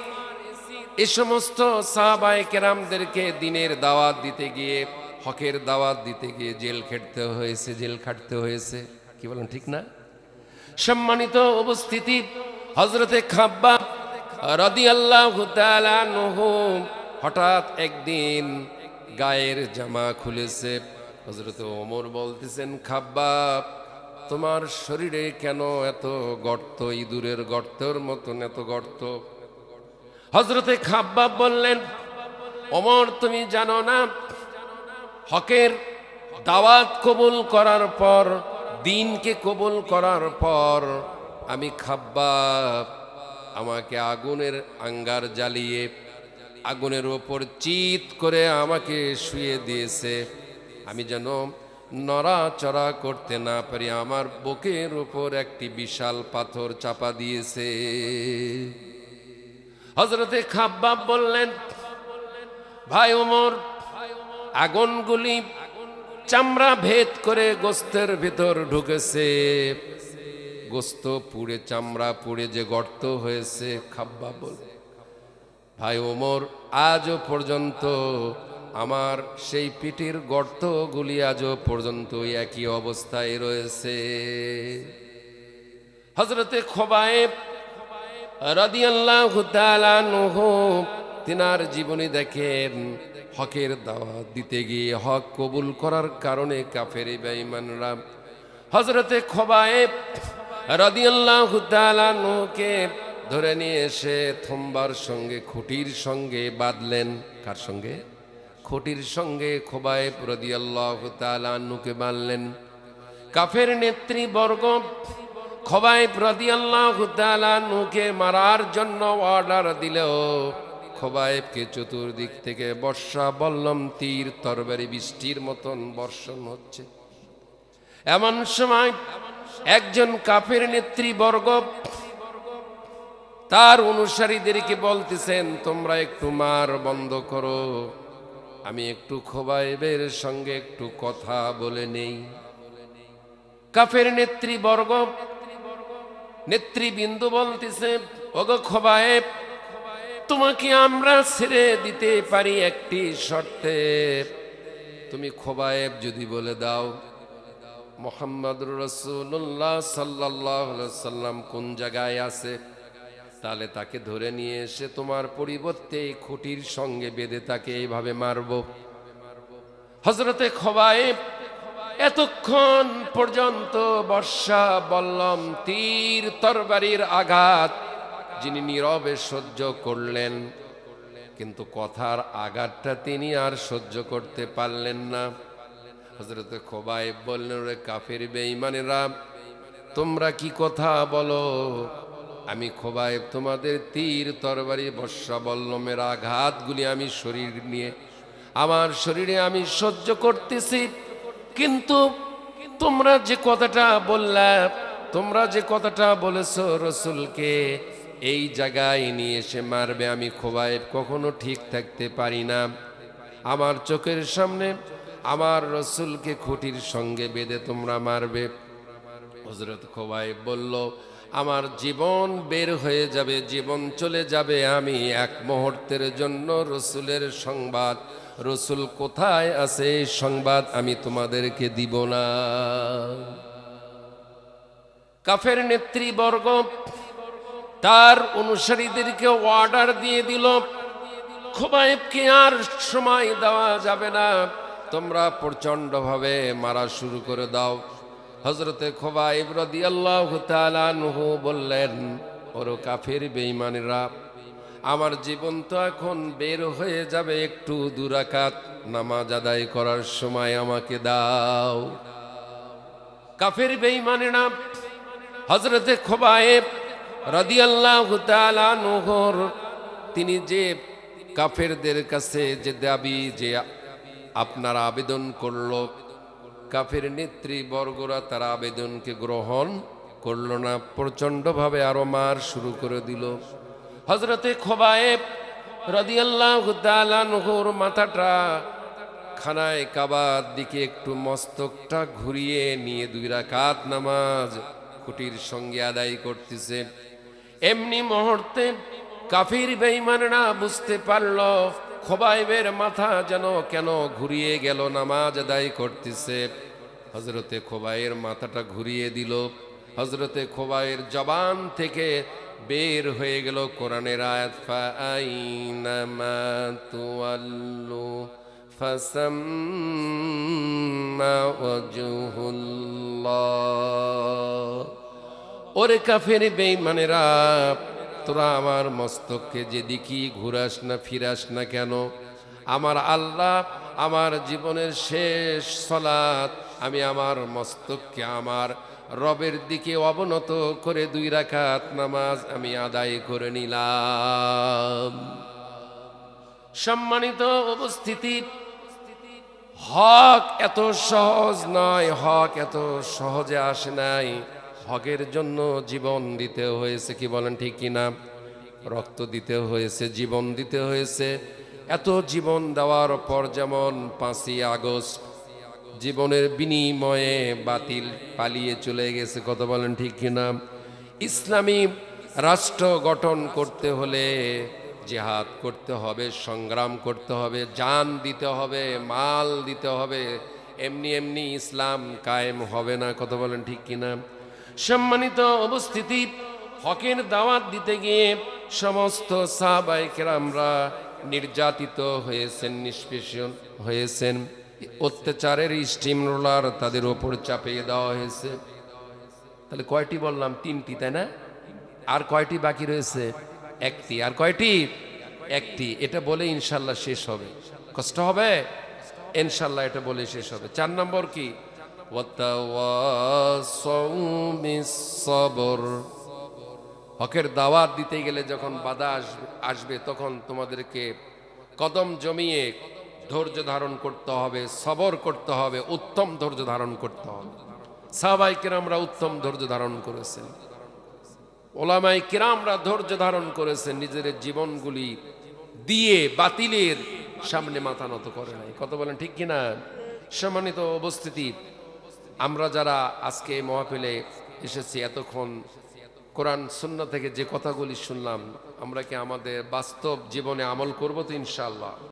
এই সমস্ত সাহাবায়ে কেরামদেরকে দিনের দাওয়াত দিতে গিয়ে, হকের দাওয়াত দিতে গিয়ে জেল খাটতে হয়েছে। কি বলেন ঠিক না? সম্মানিত উপস্থিতি, হযরতে খাব্বাব রাদিয়াল্লাহু তাআলা আনহু হঠাৎ একদিন গায়ের জামা খুলেছে। হযরতে ওমর বলতেছেন, খাব্বাব তোমার শরীরে কেন এত গর্ত, ইঁদুরের গর্তের মতন এত গর্ত? হযরতে খাব্বাব বললেন, ওমর তুমি জানো না, হকের দাওয়াত কবুল করার পর, দ্বীনকে কবুল করার পর আমি খাব্বাব, আমাকে আগুনের আঙ্গার জ্বালিয়ে আগুনের ওপর চিৎ করে আমাকে শুয়ে দিয়েছে। আমি যেন নড়াচড়া করতে না পারি, আমার বুকের উপর একটি বিশাল পাথর চাপা দিয়েছে। হযরতে খাব্বাব বললেন, ভাই ওমর, আগুনগুলি চামড়া ভেদ করে গোস্তের ভিতর ঢুকেছে, গোস্ত পুড়ে চামড়া পুড়ে যে গর্ত হয়েছে। খাব্বাব বল, ভাই ওমর, আজও পর্যন্ত আমার সেই পিঠের গর্তগুলি আজও পর্যন্ত একই অবস্থায় রয়েছে। হযরতে খোবায়েব রাদিয়াল্লাহু তাআলা আনহু তিনার জীবনী দেখেন, হকের দাওয়াত দিতে গিয়ে হক কবুল করার কারণে কাফের বেঈমানরা হযরতে খোবায়েব রাদিয়াল্লাহু তাআলা আনহুকে ধরে নিয়ে এসে থম্বার সঙ্গে, খুঁটির সঙ্গে বাঁধলেন। কার সঙ্গে? খুঁটির সঙ্গে খোবায়েব রাদিয়াল্লাহু তাআলা আনহুকে বাঁধলেন। কাফের নেতৃবর্গ খোবায়েব রাদিয়াল্লাহু তাআলা আনহুকে মারার জন্য অর্ডার দিলেও খোবায়েবকে চতুর্দিক থেকে বর্ষা, বল্লম, তীর, তরবারি বৃষ্টির মতন বর্ষণ হচ্ছে। এমন সময় একজন কাফের নেতৃবর্গ তার অনুসারীদেরকে বলতেছেন, তোমরা একটু মার বন্ধ করো, আমি একটু খোবায়েবের সঙ্গে একটু কথা বলে নেই। কাফের নেতৃবর্গ, নেতৃবৃন্দ বলতেছে, ওগো খোবায়েব, তোমাকে আমরা ছেড়ে দিতে পারি একটি শর্তে। তুমি খোবায়েব যদি বলে দাও মুহাম্মদুর রাসূলুল্লাহ সাল্লাল্লাহু আলাইহি ওয়াসাল্লাম কোন জায়গায় আছে, তাহলে তাকে ধরে নিয়ে এসে তোমার পরিবর্তে খুঁটির সঙ্গে বেঁধে তাকে এইভাবে মারব। হযরতে খোবায়েব এতক্ষণ পর্যন্ত বর্ষা, বল্লম, তীর, তরবারির আঘাত যিনি নীরবে সহ্য করলেন, কিন্তু কথার আঘাতটা তিনি আর সহ্য করতে পারলেন না। হযরতে খোবায়েব বললেন, রে কাফের বেঈমানেরা, তোমরা কি কথা বলো? আমি খোবায়েব তোমাদের তীর, তরবারি, বর্ষা, বল্লমের আঘাতগুলি আমি শরীর নিয়ে, আমার শরীরে আমি সহ্য করতেছি, কিন্তু তোমরা যে কথাটা বললা, তোমরা যে কথাটা বলেছো রাসূলকে এই জায়গায় নিয়ে এসে মারবে, আমি খোবায়েব কখনো ঠিক থাকতে পারি না। আমার চোখের সামনে আমার রাসূলকে খুঁটির সঙ্গে বেঁধে তোমরা মারবে। হযরত খোবায়েব বলল, আমার জীবন বের হয়ে যাবে, জীবন চলে যাবে, আমি এক মুহূর্তের জন্য রসুলের সংবাদ, রসুল কোথায় আছে এই সংবাদ আমি তোমাদেরকে দিব না। কাফের নেতৃবর্গ তার অনুসারীদেরকে অর্ডার দিয়ে দিল, খুবাইবকে আর সময় দেওয়া যাবে না, তোমরা প্রচণ্ডভাবে মারা শুরু করে দাও। হযরতে খুবাইব রাদিয়াল্লাহু তাআলা আনহু বললেন, ওরে কাফের বেঈমানেরা, আমার জীবন তো এখন বের হয়ে যাবে, একটু 2 রাকাত নামাজ আদায় করার সময় আমাকে দাও। কাফের বেঈমানেরা হযরতে খুবাইব রাদিয়াল্লাহু তাআলা আনহুর তিনি যে কাফেরদের কাছে যে দাবি যে আপনারা আবেদন করলো, কাফের নেতৃবর্গরা তারা আবেদনকে গ্রহণ করলো না, প্রচণ্ডভাবে আরো মার শুরু করে দিল। হযরতে খুবাইব রাদিয়াল্লাহু তাআলা আনহুর মাথাটা খানায় কাবার দিকে একটু মস্তকটা ঘুরিয়ে নিয়ে 2 রাকাত নামাজ খুঁটির সঙ্গে আদায় করতেছে। এমনি মুহূর্তে কাফির বেঈমানরা বুঝতে পারল খুবাইবের মাথা যেন কেন ঘুরিয়ে গেল, নামাজ আদায় করতেছে। হযরতে খুবাইবের মাথাটা ঘুরিয়ে দিল। হযরতে খুবাইবের জবান থেকে বের হয়ে গেল কোরআনের আয়াত, ফাআইনামা তুওয়াল্লু ফাসাম্মা ওয়াজহুল্লাহ। ওরে কাফের বেঈমানেরা, তোরা আমার মস্তককে যেদিকে ঘুরাস না ফিরাস না কেন, আমার আল্লাহ আমার জীবনের শেষ সালাত আমি আমার মস্তককে আমার রবের দিকে অবনত করে 2 রাকাত নামাজ আমি আদায় করে নিলাম। সম্মানিত উপস্থিতি, হক এত সহজ নয়, হক এত সহজে আসে নাই। হকের জন্য জীবন দিতে হয়েছে, কি বলেন ঠিক কিনা? রক্ত দিতে হয়েছে, জীবন দিতে হয়েছে। এত জীবন দেওয়ার পর যেমন 5ই আগস্ট জীবনের বিনিময়ে বাতিল পালিয়ে চলে গেছে, কত বলেন ঠিক কিনা? ইসলামী রাষ্ট্র গঠন করতে হলে জিহাদ করতে হবে, সংগ্রাম করতে হবে, জান দিতে হবে, মাল দিতে হবে, এমনি এমনি ইসলাম কায়েম হবে না, কত বলেন ঠিক কিনা? সম্মানিত উপস্থিতি, হকের দাওয়াত দিতে গিয়ে সমস্ত সাহাবায়ে কেরামরা নির্যাতিত হয়েছেন, নিষ্পেষণ হয়েছেন, অত্যাচারের স্টিম রোলার তাদের ওপর চাপিয়ে দেওয়া হয়েছে। তাহলে কয়টি বললাম? 3টি, তাই না? আর কয়টি বাকি রয়েছে? 1টি। আর কয়টি? 1টি। এটা বলে ইনশাল্লাহ শেষ হবে। কষ্ট হবে ইনশাল্লাহ, এটা বলে শেষ হবে। 4 নম্বর কি? ওয়াতাওয়াসাউ বিস-সবর। হকের দাওয়াত দিতে গেলে যখন বাধা আসবে তখন তোমাদেরকে কদম জমিয়ে ধৈর্য ধারণ করতে হবে, সবর করতে হবে, উত্তম ধৈর্য ধারণ করতে হবে। সাহাবায়ে কেরামরা উত্তম ধৈর্য ধারণ করেছেন, ওলামায়ে কেরামরা ধৈর্য ধারণ করেছেন, নিজের জীবনগুলি দিয়ে বাতিলের সামনে মাথা নত করে নাই, কত বলেন ঠিক কিনা? সম্মানিত উপস্থিতি, আমরা যারা আজকে মাহফিলে এসেছি, এতক্ষণ কোরআন সুন্নাহ থেকে যে কথাগুলি শুনলাম, আমরা কি আমাদের বাস্তব জীবনে আমল করব তো ইনশাআল্লাহ?